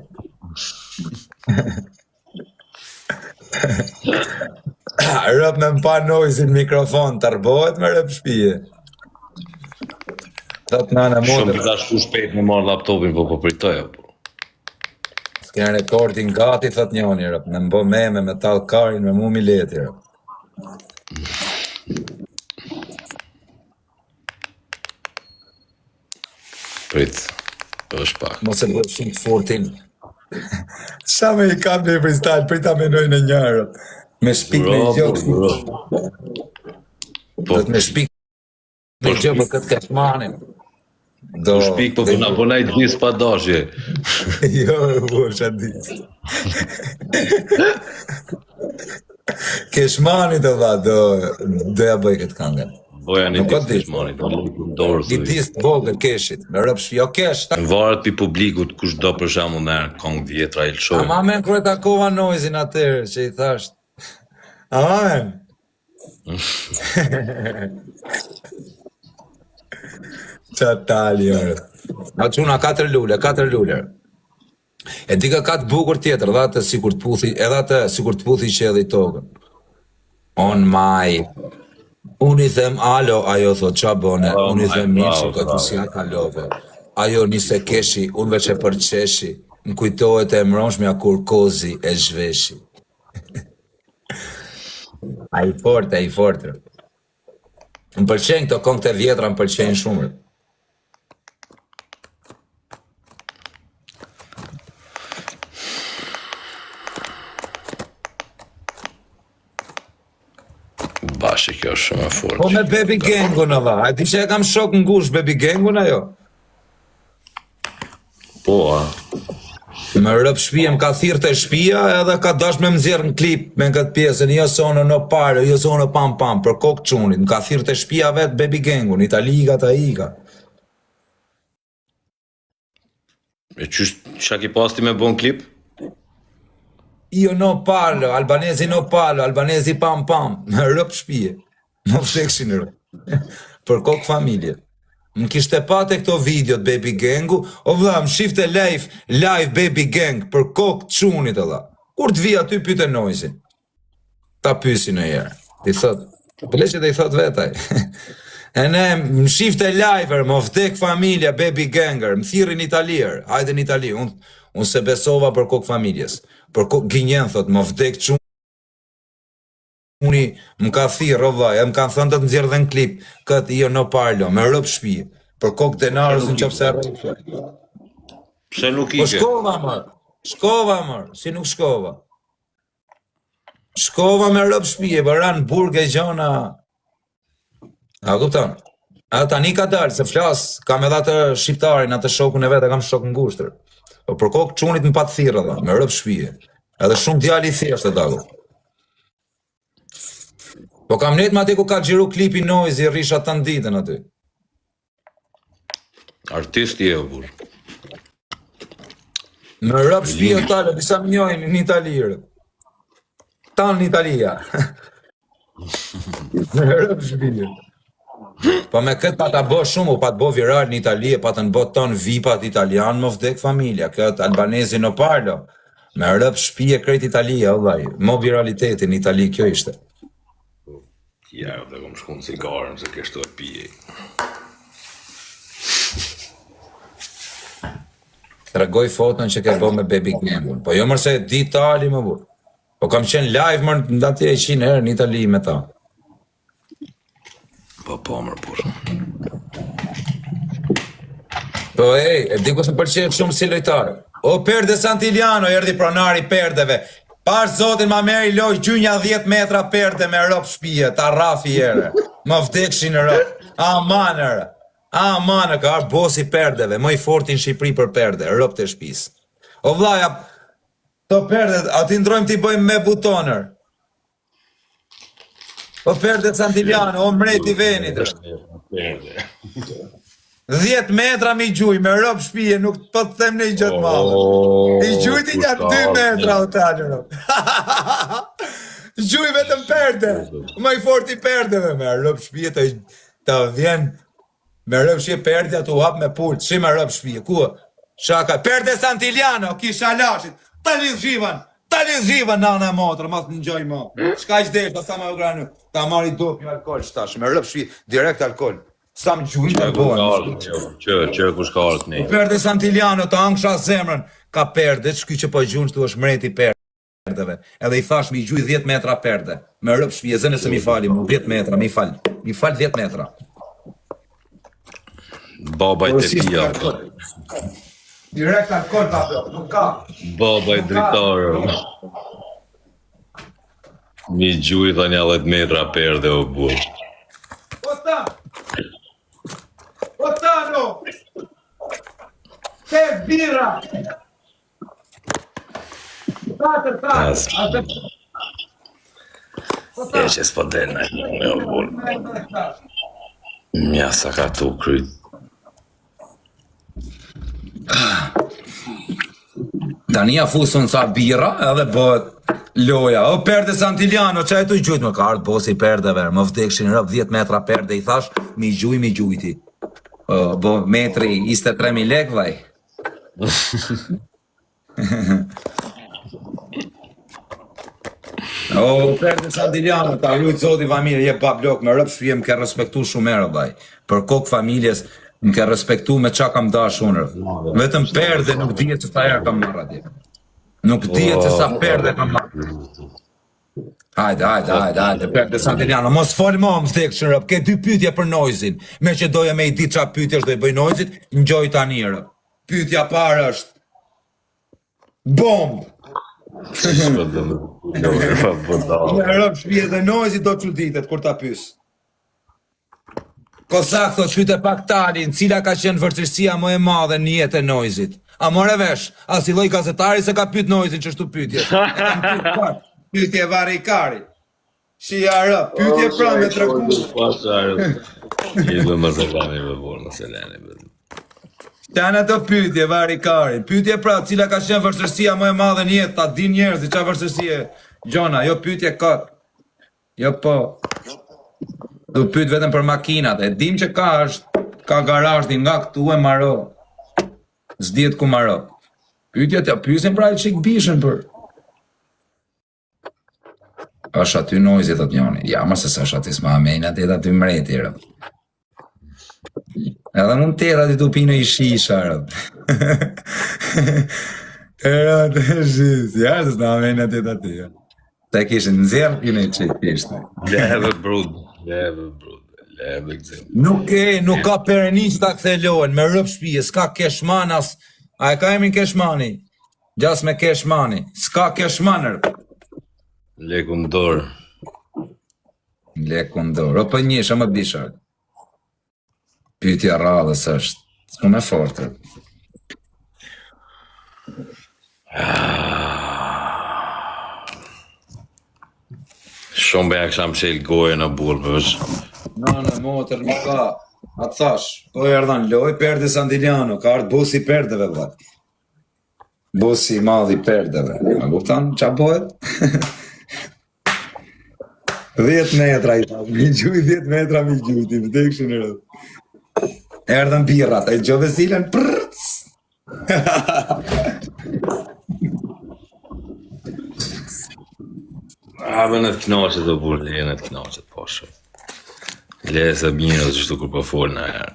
Rëp me mpa Noizin mikrofon, të rbohet me rëp shpije. Shumë pita shku shpejt me marrë laptopin, po pritoja, po. S'kene rekordin gati, thot njoni, rëp, me mbo me metal karin, me mu mileti, rëp. Prit, është pak. Mos e bëjë shumë të fortin. Qa me i kam në freestyle, prita menoj në njërë. Me shpik me i gjokë. Do të me shpik me i gjokë për këtë kashmanin. Po shpik, po përna përna i disë pa dashje. Jo, po shë disë. Keshmani të dha, do ja bëj këtë kangën. Boja një disë keshmani, do në dorë. I disë të vogën keshit, me rëpsh, jo kesh. Varet për publikut, kush do për shamu në kongë vjetra i lëshojnë. Ama men kërë takova Noizin atërë, që i thasht. Ama men. Qa tali, jërë. A quna 4 lullë. E dika ka të bukur tjetër, edhe atë sikur të puthi që edhe i tokën. On my... Unë i them alo, ajo thot qa bone, unë i them mirë që këtë si a kalove. Ajo nise keshi, unë veç e përqeshi, më kujtohet e mronshmja kur kozi e zhveshi. A i fortë. Më pëlqenjë këto këngë të vjetra, më pëlqenjë shumë. Bashe, kjo është shumë e fortë. Po me Baby Gangun në dha, a ti që e kam shok në ngush Baby Gangun ajo? Po, a? Me rëp shpija, më ka thirë të shpija edhe ka dash me më zirë në klip me në këtë pjesën, jo sonë në parë, jo sonë pam, për kokë qunit, më ka thirë të shpija vetë Baby Gangun, Italiga ta iga. E qa ki pasti me bon klip? Io no parlo, albanezi no parlo, albanezi pam, me rëp shpije, më fshekshin rëp, për kokë familje. Më kishte pate këto videot Baby Gangu, o vla, më shifte live Baby Gang për kokë qunit e dha. Kur të vija ty pyte Noizin? Ta pysi në jerë. Ti thot, pële që të i thot vetaj. E ne, më shifte live, më vdek familja Baby Ganger, më thirin Italier, hajde në Itali, unë se besova për kokë familjes. Për kokë gjenjen, thot, më vdek qunit. Uni më ka thirë, o vaj, më kanë thënë të të nëzirë dhe në klip, këtë jo në parlo, me rëp shpije. Për kokë denarës në qëpse rrejtë. Pse nuk Po ike? shkova mërë, si nuk shkova. Shkova me rëpë shpije, bëran burg e gjona. A kupton? A tani ka dalë, se flas, kam edhe atë shqiptarin, atë shokun e vetë, kam shok ngushtër. Po për kokë çunit në patë thirë dhe, me rëpë shpije. Edhe shumë djali i thjeshtë e dago. Po kam net me aty ku ka xhiru klipi Noizi, rrisha të ditën aty. Artisti e burr. Në rëpë shpije tale, disa më njojnë në Italirë. Tanë në Italia. Në rëpë shpije. Po me këtë pa ta bo shumë, pa të bo viral në Itali, pa të në bo tonë vipat italian, më vdek familja, këtë albanezi në parlo. Me rëpë shpije krejt Italia, vllai, mo viralitetin në Itali, kjo ishte. Ja, dhe kom shku në cigarën, se kështu e pije. Tregoj foton që ke bo me Baby Gambon, po jo mërse di Itali më burë. Po kam qenë live mërë në atje 100 herë në Itali me ta. Po mërë burë. Po e di ku se pëlqejë shumë si lojtarë. O Perde Santiliano, erdi pronari Perdeve. Pash zotin ma meri loj gjynja 10 metra Perde me rëpë shpije, ta rafi ere. Më vdekshin në rëpë. Amanërë. Amanë ka arë bosi Perdeve, më i fortin Shqipëri për Perde, rëpë të shpis. O vlaja, to Perde, ati ndrojmë t'i bëjmë me butonër. O Perde Santiliano, o mreti venit. 10 metra mi gjuj, me rëpë shpije, nuk po të them në i gjëtë malë. I gjujti një 2 metra o talë rëpë. Gjuj vetëm Perde, më i forti Perdeve, me rëpë shpije të vjen. Me rëpë shpije Perde të u hap me pulë, shi me rëpë shpije, ku? Shaka, Perde Santiliano, kisha lashit, ta lidh zhivan nana e motër, mas në njoj mo. Shka që desh, ta sa me u granu, ta marri dop një alkohol shtash, me rëpë shpije, direkt alkohol. Sa më gjujnë të bojnë. Që kush ka ardhë ne. Perde Santiliano, të angsha zemrën, ka Perde, shky që po gjujnë që tu është mreti Perdeve. Edhe i thash mi gjuj 10 metra Perde, me rëpë shpije, zënë se mi fali mu, 10 metra, mi fal 10 metra. Baba i të tia. Direkt alkohol ta bërë, nuk ka. Baba i dritarë. Mi gjuj dhe një 10 metra Perde o burë. Otano! Te birra! E që s'po del në një o burë. Mja sa ka tu kryt. Tania fusun ca birra edhe bëhet loja. O Perde Santiliano, që e tu gjujt më ka ardhë bosi Perdeve, më vdekshin rëp 10 metra Perde, i thash, mi gjujti. Bo metri 23.000 lek, vaj. O Perde Santiliano, ta lujtë zoti familje, je pa blok, me rëpë shpije më ke respektu shumë erë, vaj. Për kokë familjes, më ke respektu me qa kam dash unë. Vetëm Perde nuk dihet se sa erë kam marrë atje. Nuk dihet se sa Perde kam marrë. Hajde, Perde Santiliano, mos fol mo më vdekshën rëp, ke 2 pyetje për Noizin, me që doja me i di qa pyetje është do i bëj Noizit, njoj tani rëp. Pyetja parë është, bomb! Në rëp shpije dhe Noizit do çuditet kur ta pys. Kozak thot shyte pak talin, cila ka qenë vërtësia më e madhe në jetë e Noizit. A more vesh, a si lloj gazetari se ka pyet Noizin çështu pyetje. Pyetje varikari. Shia rë, pyetje pra me tregu. Jedu më zëllani me borë, më seleni. Janë ato pyetje varikari. Pyetje pra, cila ka qenë vërtësia më e madhe në jetë, ta din njerëzit çfarë vërtësie. Gjona, jo pyetje kot. Jo po. Du pyet vetëm për makinat, e dim që ka garazh nga këtu e maro. S'dihet ku maro. Pyetjet ja pyesin pra çik bishën për. Është aty Noizi të njoni. Ja, më se është aty s'ma amejnë, aty aty mreti, rëp. Edhe mund të aty të pinë i shisha, rëp. Rëp, shis, ja, se s'ma amejnë aty. Te kishin nëzirë pinë i qik, ishte. Leve brud. Nuk ka perenis ta kthe lojën, me rëp shpije, s'ka keshman as... A e ka emin keshmani? Gjas me keshmani, s'ka keshmanër. Lekun dorë. Lekun dorë, o për njësha më bishar. Pyetja radhës është, s'ku me forte. Shumë beja kësha më qelë gojë në burë, pësh. Në motër më ka, atë thash, po erdhan loj, Perde Santiliano, ka ardhë bosi perdeve, vë. Bosi madhi perdeve. A kuptan, qa bëhet? 10 metra i ta, mi gjuj 10 metra mi gjuj, ti vdek shumë në rëdhë. Erdhën birrat, e gjove zilen, prrrц! Abë në të knaqet të burë, le në të knaqet, poshë. Le se mirë që shtu kur po folë në herë.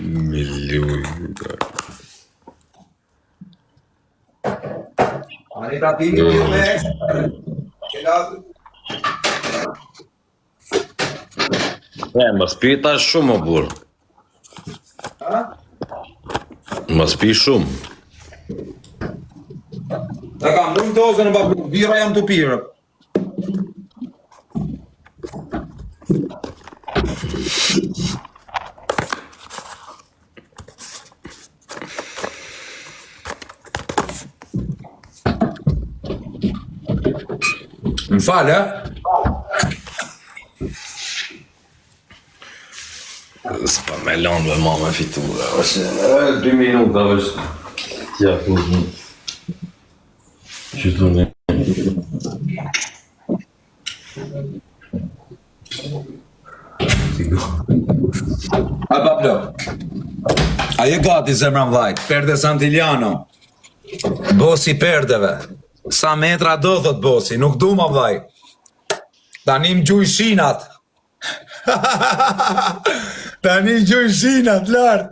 Miluj. Anita pini një me, Më spita shumë, o burë. Më spi shumë. Da kam shumë dozën e babu, bira jam të pirë. Më falë, S'pa me lanë dhe ma me fitu dhe është 2 minuta është tja fuzën që të një A Pablo, a je gati zemra mvajt, Perde Santiliano, bosi perdeve, sa metra do thot bosi, nuk du ma vaj, tani më gjuj shinat, tani më gjuj shinat, lartë,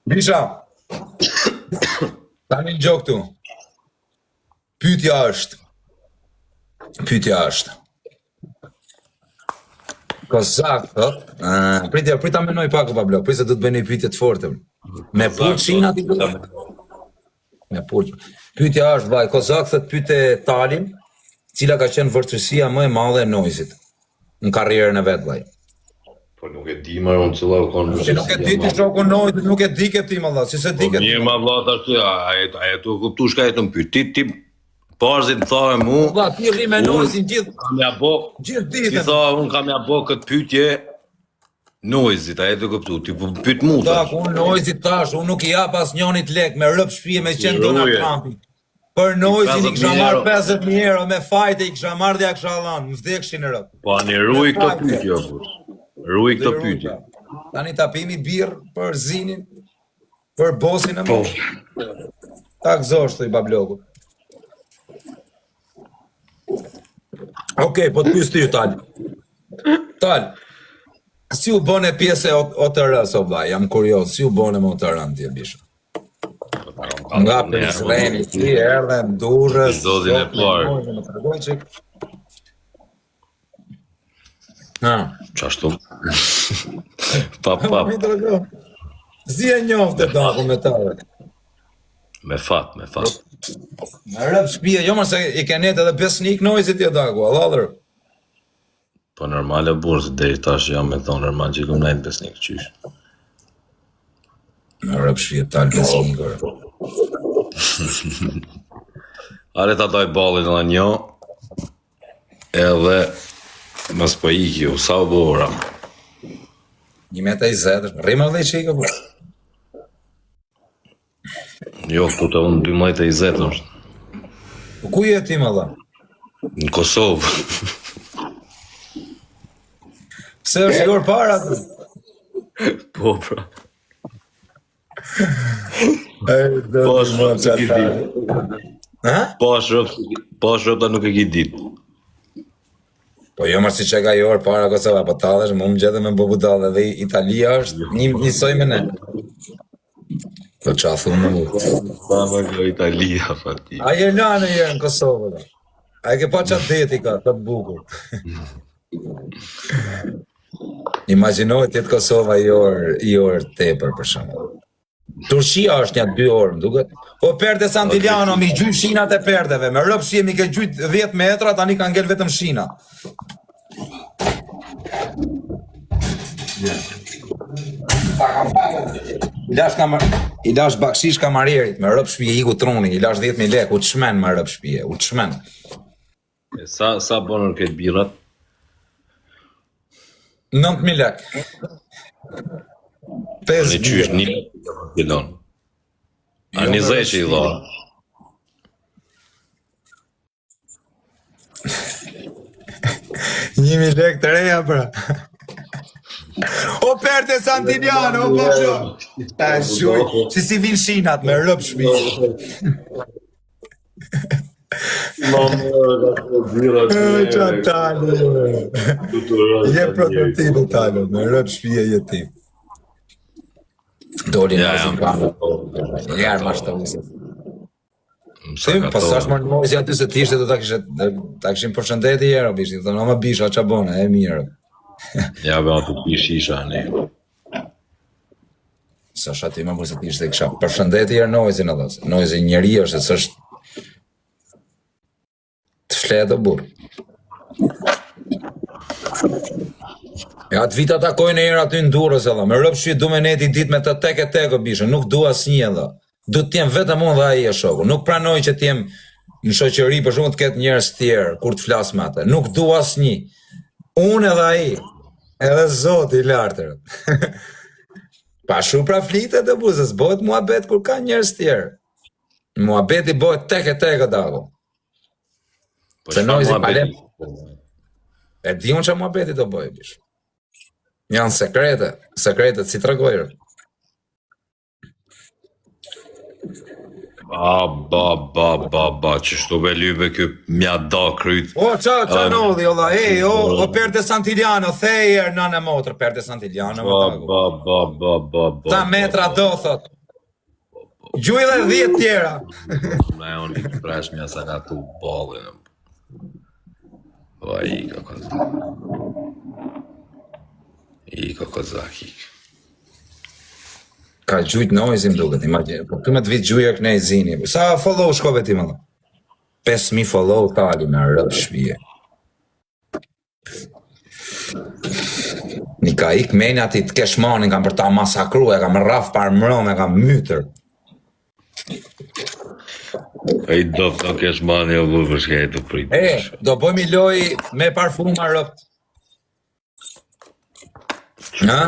Bisha, tani në gjok tu, pyetja është, Kozak, thot, prita menoj pak o Pablo, prisa du të bëj një pyetje të forte, me pull shinat i bëj? Me pull. Pyetja është, vaj, Kozak thot pyete Talin, cila ka qenë vërtësia më e madhe e Noizit në karrierën e vet, vaj. Po nuk e di më unë cila u konë Si nuk e di ti shoku Noizit, nuk e di ke ti më dha, si se di ke ti. Mirë ma vla të ashtu, a e tu kuptu shka e të më pyet, ti parzit më tha e mu, Vlla, ti rri me Noizin gjithë, kam ja bo, gjithë ti ditën. tha, unë kam ja bo këtë pyetje Noizit, a e të kuptu, ti po pyet mu Da, tash. unë Noizit tash, unë nuk i jap as njonit lek me rëp shpije me qenë Si Donald ruje. Trumpi. Për Noizin i kisha 50.000 marrë euro. 50.000 euro, me fajte i kisha marrë dhe ja kisha dhanë, më vdekshin në rëp. Po ani ruj këto pyetje, o burr. Ruj këto pyetje. Tani ta pimi birë për zinin, për bosin e më. Ta gëzosh, thoi bablogu. Okej, po të pyes ty, Tal. Tal, si u bën e pjesë e OTR-s, o vllai, jam kurioz, si u bën e me OTR-n ti e bisha? Nga Prizreni, ti erdhe, Durrës, Dozin e parë. Më tregoj çik. Ha, Qashtu. Pa. mi tregoj. Si e njofte daku me tave? Me fat. Në rëp shpije, jo mëse i kenet edhe besnik Noizit jo daku, alladër. Po normale burr, se deri tash jam me thonë normal që i kom nejtë besnik qysh. Në rëp shpije tal besnikër. Ale ta daj ballin edhe një, edhe mos po iki u sa u bora. 1.20 m, rrimë dhe i qikë, po. Jo, këtu të unë 12:20 është. Po ku je ti, më dha? Në Kosovë. Pse është jorë para, tu? Po, pra. Po është rëpë se ki dit. Ha? Po është rëpë ta nuk e ki dit. Po jo mërë si që ka jorë para Kosova, po talësh, më gjedhe me bobu talë, dhe Italia është njësoj me ne. Po Po qa thunë mu? Sa më kjo Italia, fati. A je lanë je në Kosovë, da. A e ke pa qatë deti ka, të bukur. Imaginoj tjetë Kosova i orë tepër për shumë. Turqia është një 2 orë, më duket. Po perde Santiliano, mi gjyj shinat e perdeve, me rëpë shie mi ke gjyjt 10 metra, tani ka ngell vetëm shina. I lash bakshish kamarierit, me rëpë shpije iku truni, i lash 10.000 lek, u të shmen me rëpë shpije, u të shmen. Sa bonër këtë birat? 9.000 lek. 5 Në qysh një kilon. A një zeqë i dha. Njëmi lek të reja, pra. O perte Santiliano, o po shumë. Ta shuj, që si vinë shinat me rëpë shpi. Qa tali. Je prototipu tali, me rëpë shpi e jetim. Doli në azim kamë. Njerë ma shtë po sa është më në mojës aty se t'ishte do ta kishim përshëndeti jero, bishti, të në më bisha qa bone, e mirë. Ja be atë të shisha, ne. Sa shati më përse t'ishte kisha përshëndeti jero nojëzin edhe, nojëzin njeri është, se është të fletë o burë. E atë vita takoj në herë aty në Durrës edhe, me rëpë shqy du me neti dit me të tek e tek o bishë, nuk du asnjë edhe. Du t'jem vetëm unë dhe aji e shoku, nuk pranoj që t'jem në shoqëri për shumë të ketë njerëz tjerë, kur të flasë me atë, nuk du asnjë. Unë edhe aji, edhe Zoti i lartër. Pa shu pra flitet dhe buzës, bëhet muhabet kur ka njerëz tjerë. Muhabeti bëhet tek e tek o dago. Se nojzi palem. E di unë që muhabeti do bëjë, bishë. Janë sekretet si të regojrë. Ba, që shtu be lybe kë mja da kryt. O, qa nodhi, ola, o perde Santiliano, thejer në motrë, perde Santiliano. Ta metra do, thot. Gjuj dhe 10 tjera. Ne, unë i presh mja sa ka tu balin. Va, i ka kozaki. Ka gjujt nojzim duket, imagine. Po këmë të vitë gjuja këne i zini. Sa follow shkove ti më dhe? 5.000 follow tali me rëpë shpije. Një ka ik menja ti të keshmanin, kam për ta masakru, e kam raf par mërëm, e kam mytër. E i dof të keshmani o bu për shkej të pritë. Do bëjmë i loj me parfuma rëpt.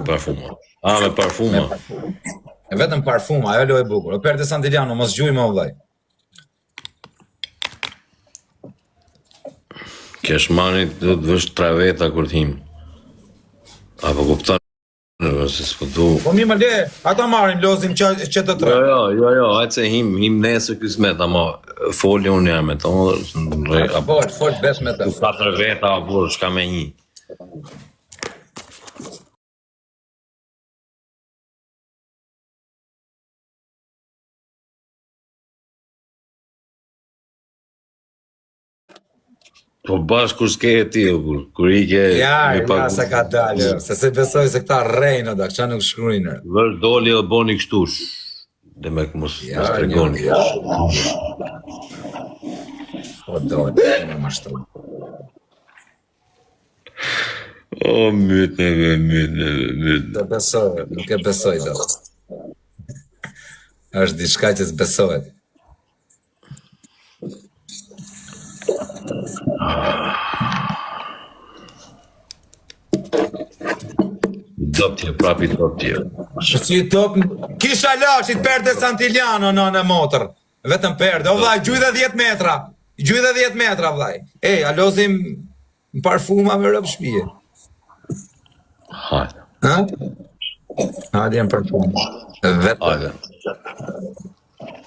Parfuma. Me parfuma. E vetëm parfuma, ajo loj bukur. O perde Santiliano, mos gjuj me o vllaj. Keshmanit do të vësh 3 veta kur t'him. Apo kupton, se s'po du. Po mi më le, ata marim, lozim që të 3. Jo, hajtë se him nesër kësmet, ama foli unë jam me të Fol bes me të. 4 veta, apo shka me një. Po bashkë kur s'ke e ti, kur i ke... Ja, se ka dalë, se besoj se këta rejnë, da, këqa nuk shkrujnë. Vërë doli dhe boni kështush, dhe me këmës tregoni. Po doli, me mashtru. O, mytë. Do besoj, nuk e besoj, do. është diçka që s'besohet. Doptje, prapi doptje. Si top, kisha lashit perde Santiliano në motër. Vetëm perde, o vlaj, gjuj dhe 10 metra. Gjuj dhe 10 metra, vlaj. Alozim në parfuma me rëpë shpije. Hajde. Ha? Hajde jem parfuma. Vetëm.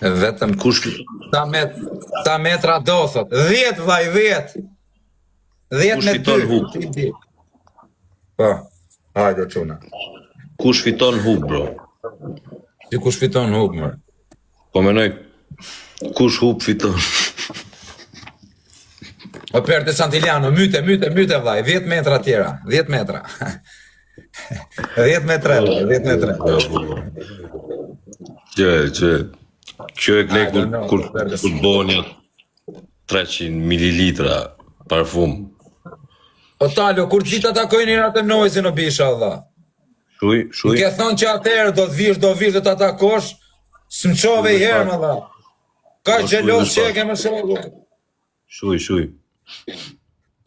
Vetëm Kush? Ta metra do, thot. 10, vlaj, 10. 10 me 2. Po, hajde, quna. Kush fiton hub, bro? Si kush fiton hub, mërë? Po menoj, kush hup fiton. O Perte Santiliano, myte vllaj, 10 metra tjera, 10 metra. 10 metra, 10 metra. Kjo e klej kur bonja 300 mililitra parfum. O Talo, kur qita takojnë një atë Noizin o bisha, Allah. Shuj. Në ke thonë që atëherë do të vish dhe të atakosh, së më qove i herë, më dha. Ka gjelos që e ke më shogu. Shuj.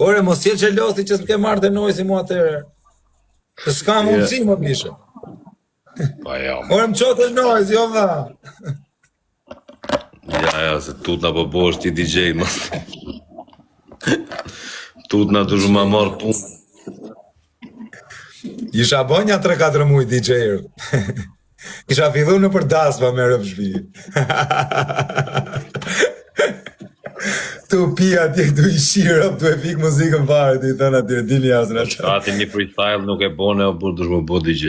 Ore, mos je gjelosi që s'ke marrë të Noizi mu atëherë. Se s'ka mundësi më bisha. Pa ja, Ore, më qote Noizi, o dha. Ja, se tut na po bosh ti DJ, më. Tut na dush ma marrë punë. Isha bonja 3-4 mujë DJ-er. Isha fillu në për dasma me rëpë shpi. Tu pia ti tu i shirëp, tu e fik muzikën fare, ti i thënë atyre, dini jasë në qatë. Ati një freestyle nuk e bone, o burë dush më bo DJ.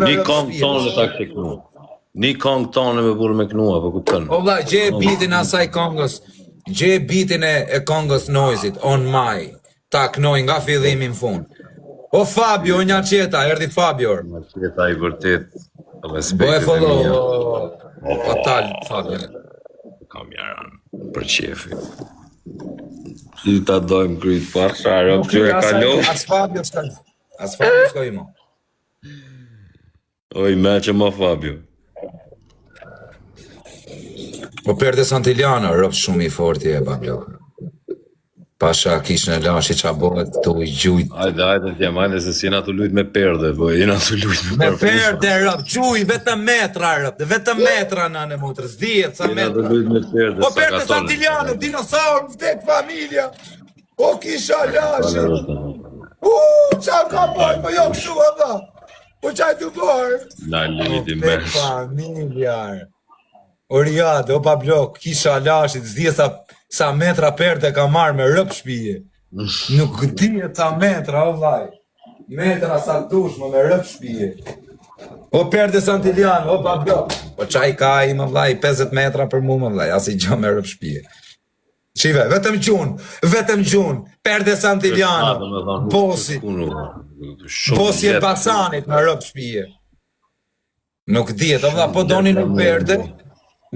Një kong tonë e ta kështë kënu. Një kong tonë me burë me kënua, po kuptën. O vla, gje bitin asaj kongës, gje bitin e kongës Noizit, On My, ta knoj nga fillimi në fund. O Fabio, një qeta, erdi Fabio. Një qeta i vërtet, Bo e respektet e follow, mija. o tal, Fabio. Kam jaran, për qefi. Si ta dojmë kryt pasha, kjo e kalof. As Fabio s'ka imo. Oj, me që ma Fabio. O Perte Santiliano, rëpë shumë i forti e Fabio. Pasha kish në lashi qa bëhet të i gjujt. Ajde, ajde, se si jena të lujt me perde, po jena të lujt me parfum. Me perde, rëpë, gjuj, vetëm metra, rëpë, vetëm metra në në motrës, 10 sa Jena të metra. lujt me perde. O Perte Santiliano, dinosaur, vdek familja. O kisha lashi. Qa ka bërë, po jo këshu, adha. Po qaj të bërë. Na lujti me. Vdek familjar. O Riad, o Pablok, kisha lashit, zdi sa metra perde ka marrë me rëpë shpije. Nuk dihet sa metra, o vlaj. Metra sa dushme me rëpë shpije. O Perte Santiliano, o Pablok. Po qaj ka i më vlaj, 50 metra për mu më vlaj, asi gjë me rëpë shpije. Shive, vetëm gjun, Perte Santiliano, bosi e Basanit me rëpë shpije. Nuk dihet, o vla, po doni në perde,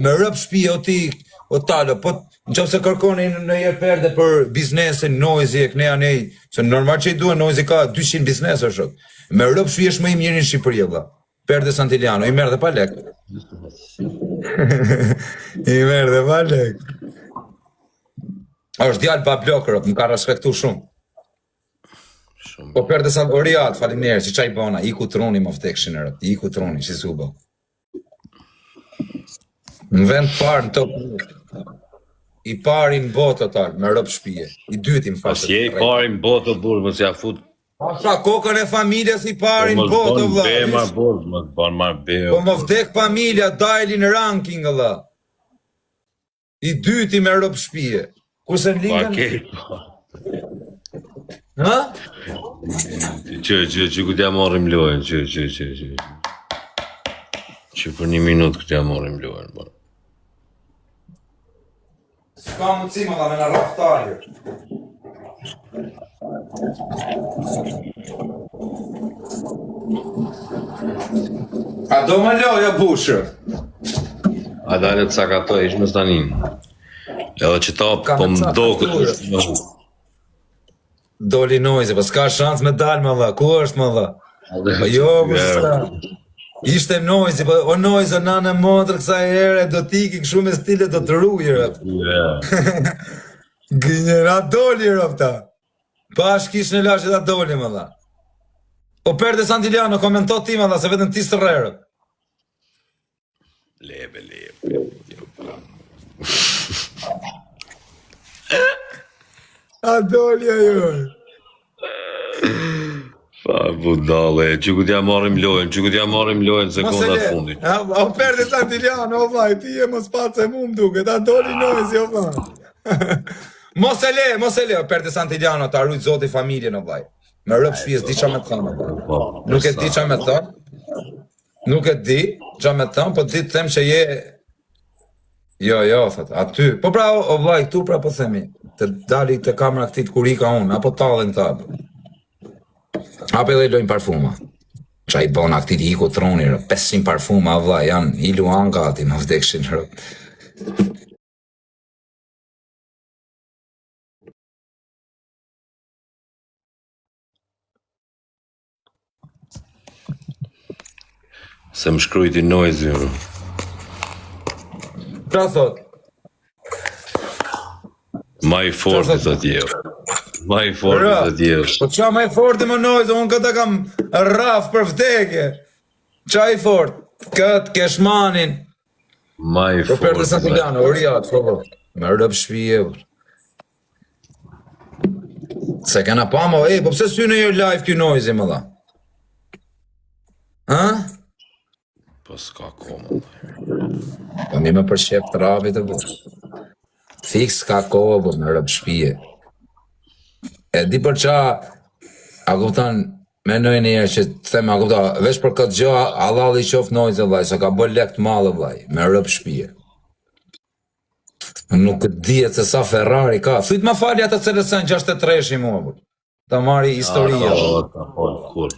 me rëpë shpije, o ti, o talo, po në qëpë se kërkoni në je perde për biznesin, Noizi e këneja nej, se normal që i duhe, Noizi ka 200 biznesër shok. Me rëpë shpije është më i mirë në Shqipëri, vla. Perde Santiliano, i merë dhe pa lek. I merë dhe pa lek. A është djallë Pablok, rëpë, më ka respektu shumë. Po Perde Santiliano, o Riad, faleminderit, që qaj bona, i ku troni më vdekshin, rëpë, i ku troni, që su bo. Në vend parë në topë, i pari në botë total, me rëpë shpije, i dyti më Pas je i pari në botë, burë, më si a fut. Pasha kokën e familjes i pari në botë, vla. Më të banë marë beo. Po më vdek familja, dajli në ranking, vla. I dyti me rëpë shpije. Kurse në ligën... Ha? Që ku t'ja morim lojën, që për 1 minutë ku t'ja morim lojën, bërë. Ska mundësi më dha me në raftarje. A do më loja bushër? A dalë të sakatoj, ishë më stanin. Edhe që ta po më do këtë. Doli Noizi, po s'ka shans me dalë më dha, ku është më dha? Po jo, më s'ka. Ishte Noizi, po o Noizi në në motrë kësa ere, do tiki këshu me stile do të rujë, Gënjera doli, rëpta. Pash kish në lashit a doli, më dha. O Perte Santiliano, komento ti, më dha, se vetëm ti së rrërë. Lebe. A doli ajo. Pa, budale, që ku t'ja marim lojën, sekundat fundit. O Perte Santiliano, o vaj, ti e më spatë se mu më duke, ta doli Noizi, o vaj. Mos e le, o Perte Santiliano, ta rrujt zoti familjen, o vaj. Me rëpë shpijes, di qa me të thonë, nuk e di qa me të thonë, po di të them që je Jo, thot, aty. Po pra, o vllai, këtu pra po themi. Të dali të kamera këtit kur ika unë, apo tallen ta. Apo edhe lojnë parfuma. Qa i bona këtit i iku troni, 500 parfuma, vllai, janë i luan gati, në vdekshin, Se më shkrujti noise, Pra thot? Ma i forti të tjerë. Ma i forti të tjerë. Po qa ma i forti më nojzë, unë këta kam raf për vdekje. Qa i fort? Këtë keshmanin. Ma i Pro për të forti. Santillano, oriat, me rëp shpije. Se kena pa mo, po pse sy në jo live kjo nojzi më dha? Ha? Po s'ka koma. Po mi me përshep të rapit të bërë. Fix ka kohë, po me rëp shpije. E di për qa, a kuptan, menoj njerë që të them, a kuptan, veç për këtë gjë, Allah dhe i qof nojzë vlaj, se ka bërë lekt malë vlaj, me rëp shpije. Nuk dihet se sa Ferrari ka. Thujt ma fali atë CLS-n 63 mua, bërë. Ta marri historia. Kur?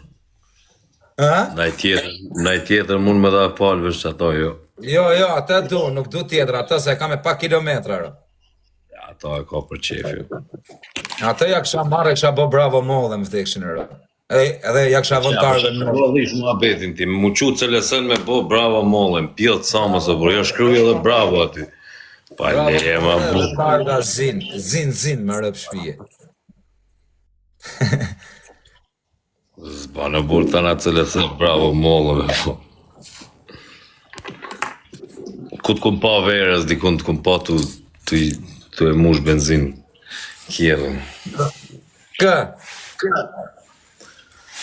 Ha? Naj tjetër mund me dha falë vështë ato, jo. Jo, atë du, nuk du tjetër, atë se ka me pak kilometra, rë. Ja, ato e ka për qefju. Atë ja kësha marrë, kësha bo bravo mollë më vdekshin, rë. Edhe ja kësha vëntarve në... Rëdhish mua betin ti, mu qu CLS-n me bo bravo mollën, pjot sa më së bërë, jo shkruj edhe bravo aty. Pa le, ma bu. Vëntarve zin, me rëp shpije. Zba në burë të nga CLS-n, bravo mollën, me po. Ku të kum pa verës, dikun të kum pa të e mush benzin kjerën. Kë?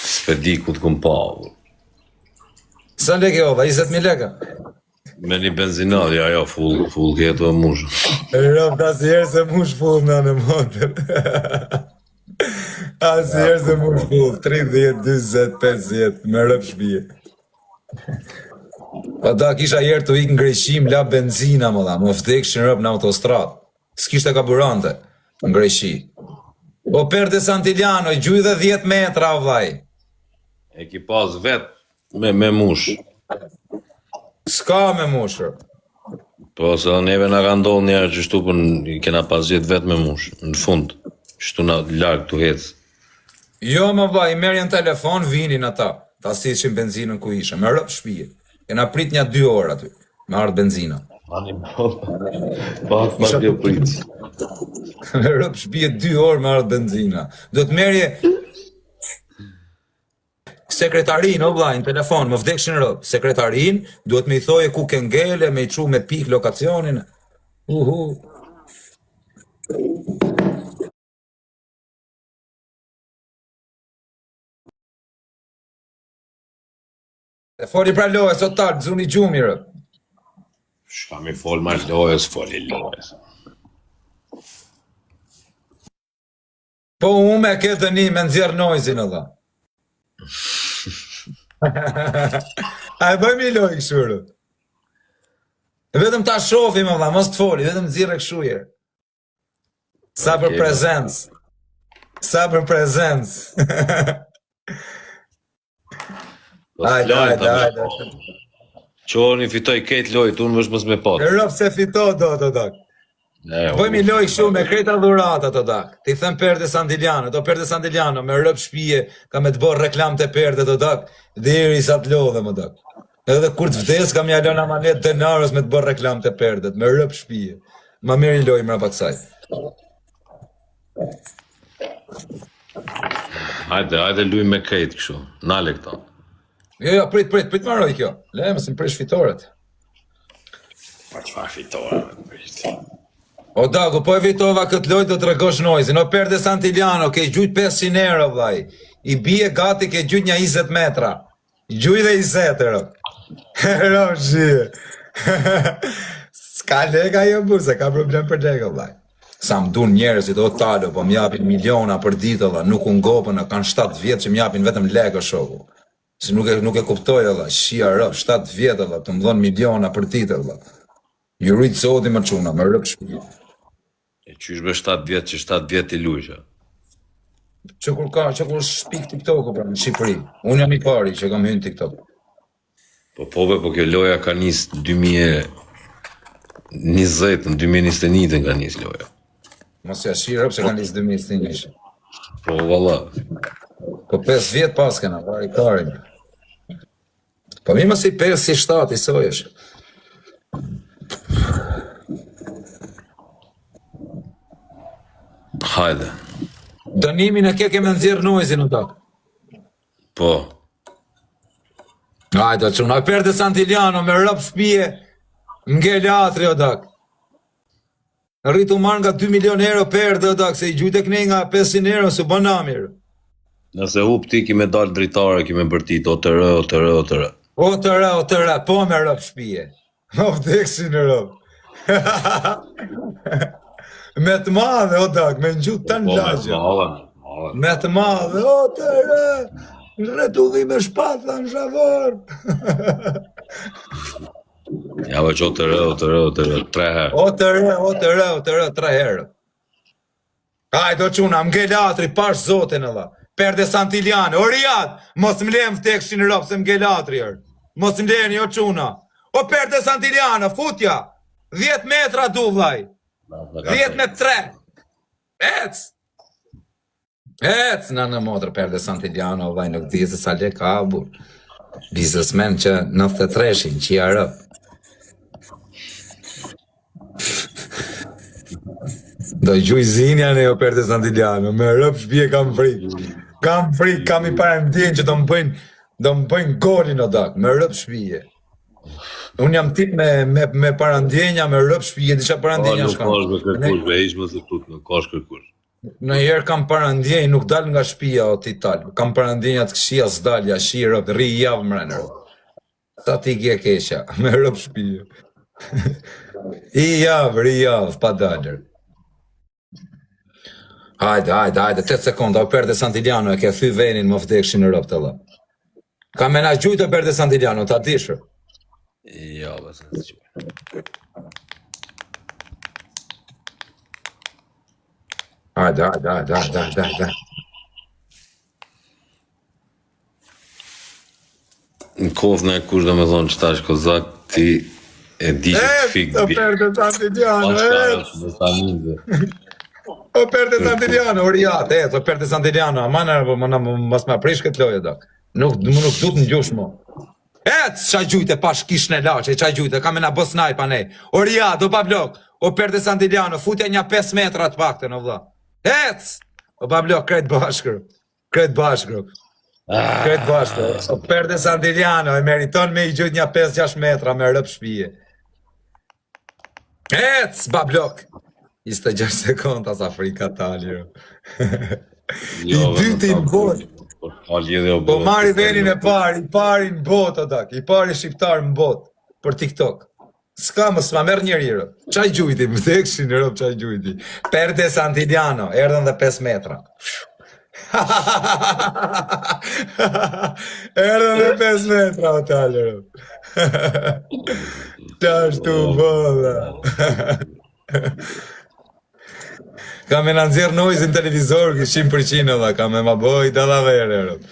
S'pe di ku të kum pa. Sa leke ova, 20.000 leka? Me një benzinal, ja, full këtu e mush. Rëp, asjerë se mush full në në motër. Asjerë se mush full, 30, 20, 50, me rëp shpije. Pa da kisha jerë të ikë në Greqim, la benzina më dha, më vdekshin rëp në autostrat. S'kishte kaburante, në Greqi. Po perde Santillano, gjuj dhe 10 metra, vlaj. E ki pas vet me mush. S'ka me mushër. Po se neve nga ka ndonë njerë që shtu për i kena pas gjithë vet me mush, në fund. Shtu na largë të hecë. Jo më vlaj, i merjen telefon, vinin ata. Ta sishin benzinën ku isha, me rëp shpije. Kena prit një 2 orë aty, me ardhë benzina. Ani pak ma kjo prit. Me rëp shpije 2 orë me ardhë benzina. Do të merje sekretarin, o vlaj, në telefon, më vdekshin rëp. Sekretarin, duhet me i thoje ku ke ngele, me i qu me pik lokacionin. E foli pra loje, sot talë, zuni gjumi rëp. Shka mi fol ma lojës, foli lojës. Po unë me këtë një me nëzjerë nojzin, Allah. A e bëjmë i lojë këshurë. Vetëm ta shofim, Allah, mos të foli, vetëm nëzirë e këshujer. Sa për prezencë. Sa për prezencë. Hajde. Qoni fitoj ketë lojt, unë vësh mës me patë. E rëpë se fito do të dak. Bëjmë i lojë këshu me kreta dhurata të dak. Ti them Perde Santillano, do Perde Santillano me rëpë shpije, ka me të borë reklam të Perde të dak, dhe i sa të lodhe më dak. Edhe kur të vdes, kam jalon amanet denarës me të borë reklam të Perdet, me rëpë shpije. Ma mirë i lojë mra paksaj. Hajde luj me krejt këshu, nale këta. Jo, prit maroj kjo. Le, mësë më prish fitoret. Pa qëfar fitoret, prisht. O Dago, po e vitova këtë lojt do të regosh nojzin. O Perde Santillano, ke gjujt 500 euro, vlaj. I bie gati ke gjujt një 20 metra. Gjuj dhe 20 euro. Hero, shie. Ska lega jo bu, se ka problem për lega, vlaj. Sa më dun njerëzit, o talo, po m'japin miliona për ditë, vlaj. Nuk unë gopën, kanë 7 vjetë që m'japin vetëm lega shoku. Se nuk e kuptoj, Allah, shia rëp, 7 vjetë, Allah, të më dhonë miliona për ditë, Allah. Ju rritë zoti më quna, më rëpë shpije. E qysh me 7 vjetë që 7 vjetë i lujqa. Që kur shpik TikTok-u pra në Shqipëri. Unë jam i pari që kam hynë TikTok. Po kjo loja ka njës 2020, në 2021 ka njës loja. Mos ja shirë se ka njës 2021. Po valla. Po 5 vjetë pas kena, pari karin. Po mi mësi 5 si 7 i sojesh. Hajde. Dënimin e ke keme nëzirë Noizin në tak. Po. Hajde, quna, perde Santiliano me rëpë shpije, nge latri o dak. Rritu marrë nga 2 milion euro perde o dak, se i gjujtë e kënej nga 500 euro, se bën namir. Nëse hup ti kime dalë dritare, kime bërtit, o të rë. O të rë, po me rëpë shpije. O vdeksin në rëpë. Me të madhe, o dak, me në gjutë të në lagje. Me të madhe, o të rë, rretulli me shpatha në zhavor. Ja veç o të rë, 3 herë. O të rë, 3 herë. Hajdo quna, m'ge latri, pash zotin e dha. Perde Santiliano, o Riad, mos m'lem vdekshin rëpë, se m'ge latri erë. Mos m'leni, o quna. O perde Santiliano, futja, 10 metra du vlaj. 10 me 3. Ec, në motrë perde Santiliano, vlaj, nuk di se sa le ka abur. Biznesmen që 93-shin, që ja rëpë. Do gjuj zinja në jo perde Santiliano, me rëpë shpje kam frik. Kam i parandjen që do më bëjnë golin o dak, me rëpë shpje. Unë jam tip me parandjenja, me rëpë shpje, disha parandjenja shkam. Nuk kash kërkush. Në herë kam parandjenj, nuk dal nga shpia o ti talë. Kam parandjenja të këshia s'dalja, shi rëpë, ri javë mrenë rëpë. Ta ti kje kesha, me rëpë shpje. Ri javë, pa dalër. Hajde, 8 sekonda, o perde Santiliano e ke thy venin më vdekshin në rëpë të la. Ka me na gjujtë o perde Santiliano, ta dishër. Ja, bësë në të qëpër. Hajde. Në kofë në e kush dhe me thonë që ta është kozak, ti e di që të fikë o perde Santiliano, O perde Santiliano, o Riat, o perde Santiliano, mas me aprish këtë lojë, dak. Nuk du të në gjush mo. Qa gjujte pash kish në laqe, qa gjujte, kam e na bës najpa nej. O Riat, o Pablok, o perde Santiliano, futja nja 5 metra të pakte në vla. O Pablok, kretë bashkërë. O perde Santiliano, e meriton me i gjujt nja 5-6 metra me rëpë shpije. Pablok. 26 sekonda sa frika talje. I dyti në botë. Po marri venin e pari në botë, odak. I pari shqiptar në botë. Për TikTok. S'ka më s'ma merë njëri rëpë. Qaj gjujti, më thekshin rëpë qaj gjujti. Perde Santiliano, erdhen dhe 5 metra. Erdhen dhe 5 metra, o talje rëpë. Qash tu bolla. Ka me në nëzirë Noizin televizor, 100% dhe, ka me ma boj dalavere, rëpë.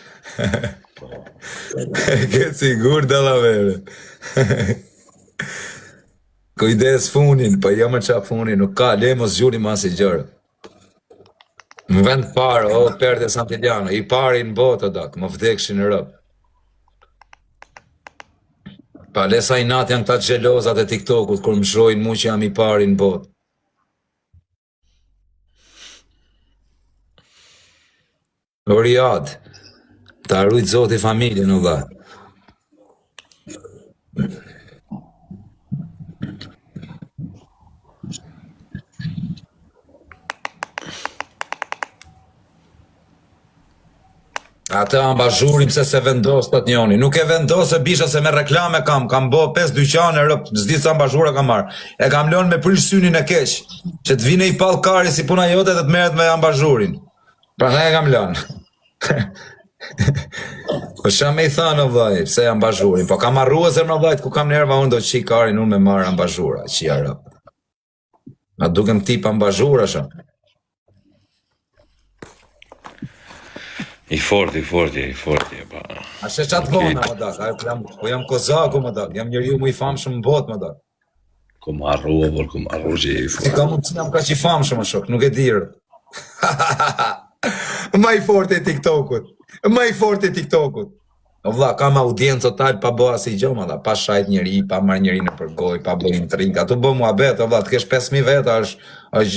Këtë sigur dalavere. Kujdes funin, pa jo më qa funin, nuk ka, le mos gjuri mas i gjërë. Më vend parë, o perde Santiliano, i pari në botë, dak, më vdekshin në rëpë. Pa lesa i natë janë ta gjelozat e TikTokut, kur më shrojnë mu që jam i pari në botë. O Riad, ta rrujt zoti familje në dha. Ate ambazhurim se vendos të të njoni. Nuk e vendos e bisha se me reklame kam bo 5 dyqane rëpë, zdi sa ambazhura kam marrë. E kam lënë me prish synin e keq, që të vine i palkari si puna jote dhe të meret me ambazhurin. Pra ne e kam lënë. Po shë me I thanë o vllai, pse jam bazhurin, po kam arru e zemra vllajt ku kam nerva unë do të qik karin unë me marë ambazhura, që jarë. Ma dukem tip ambazhura shë. I forti, pa. A shë qatë vona, më dak, po jam kozaku, më dak, jam njeriu më I famshëm në botë, më dak. Kom arru që I forti. Si ka mund që jam ka që I famshëm, më shok, nuk e dirë. Ma I forti TikTokut. O vlla, kam audiencë total pa bëha si gjo, ma pa shajt njeri, pa marrë njeri në përgoj, pa bëjnë intring, atu bë mua bet, o vlla, të kesh 5.000 veta,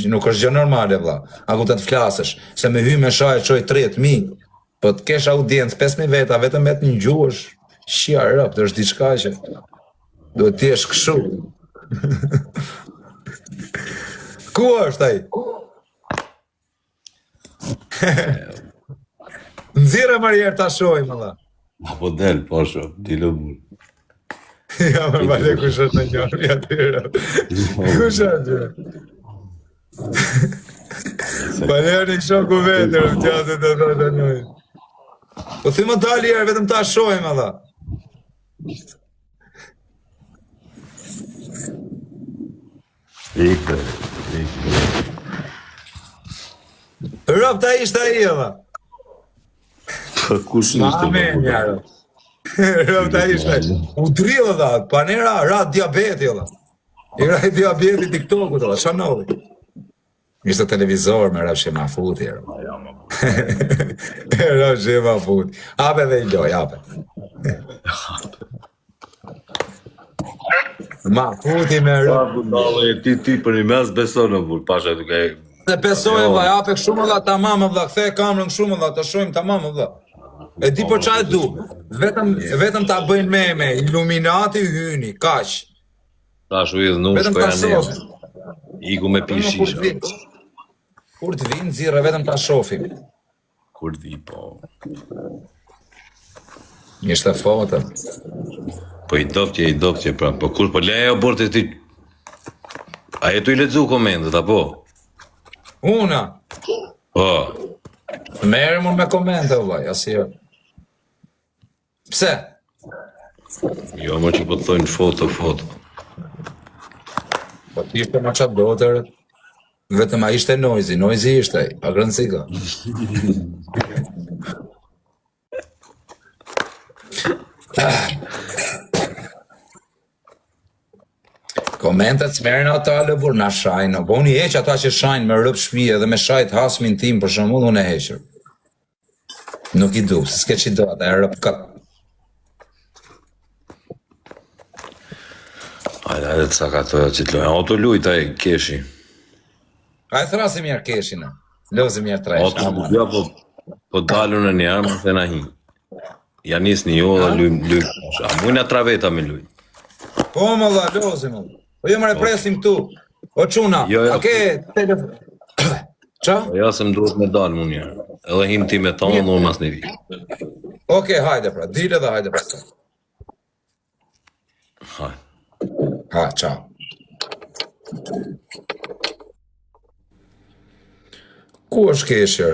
nuk është gjë normale, vlla, a ku të flasësh, se me hy me shajt qoj 30.000, po të kesh audiencë 5.000 veta, vetëm me të një gjuhësh, shia rëp, të është diçka që, duhet t'jesh këshu. Ku është ai? Nxirë Marier ta shojmë, valla. Apo del, po shoh, dilo bur. Ja, më vale kush është në njërë, ja tyra. Kush është? Valeri shoku vetër, më qasë të thotë njëjë. Po thi më dali herë, vetëm ta shojmë, valla. Ikë. Rëp ta ishte ai, valla. Kush ishte? Amen, jarë. Rëp ta ishte. U drillë, dha, panera, ra diabeti, valla. I ra I diabeti TikTokut, valla, qa nolli? Ishte televizor me rafshim ma futi, jarë. Rafshim ma futi. Ape dhe I loj, ape. Ma futi me rëp. Ti për një mes besonë, bur, pasha duke... Dhe besoj, vlla, jape shumë, vlla, tamam, vlla, kthe kamrën shumë, vlla, të shojmë tamam, vlla. E di për qa e du, vetëm ta bëjnë me, Illuminati hyni, kaq. Tash u idhë nush, Vetëm po ta janë shofim. Iku me pi shisha. Kur të vinë, zirë, vetëm ta shofim. Kur di, po... Ishte foto. Po I doptje, pra. Po kur, po leja o borte ti... A e tu I ledzu komendet, apo? Una, Po. merë mund me komente, vllai, asnjë. Pse? Jo, më që po të thojnë foto. Po t'ishte ma qatë dotër, vetëm a ishte noizi ishte, pa grëndësi ka. Komentet s'merën ata lëbur, na shajnë, po unë I heq ata që shajnë me rëp shpije dhe me shajt hasmin tim, për shembull unë e heqër. Nuk I du, s'ke që I do ata, e rëp kat. Hajde të sakatoja që të lojnë. Auto lujta e keshi. A e thrasi mjerë keshin, lozi mjerë tresh. Auto lujta, po dalun e njerë, më thena hi. Ja nis një jo dhe lujt. A mujna traveta me lujt. Po më dha, lozi më. Po jo më represim këtu. O quna, a ke telefon? Qa? Ja se më duhet me dalë mu njerë. Edhe him ti me tonë, në mas një vijë. Oke, hajde pra, dile dhe hajde pra. Hajde. Ha, ciao. Ku është keshër?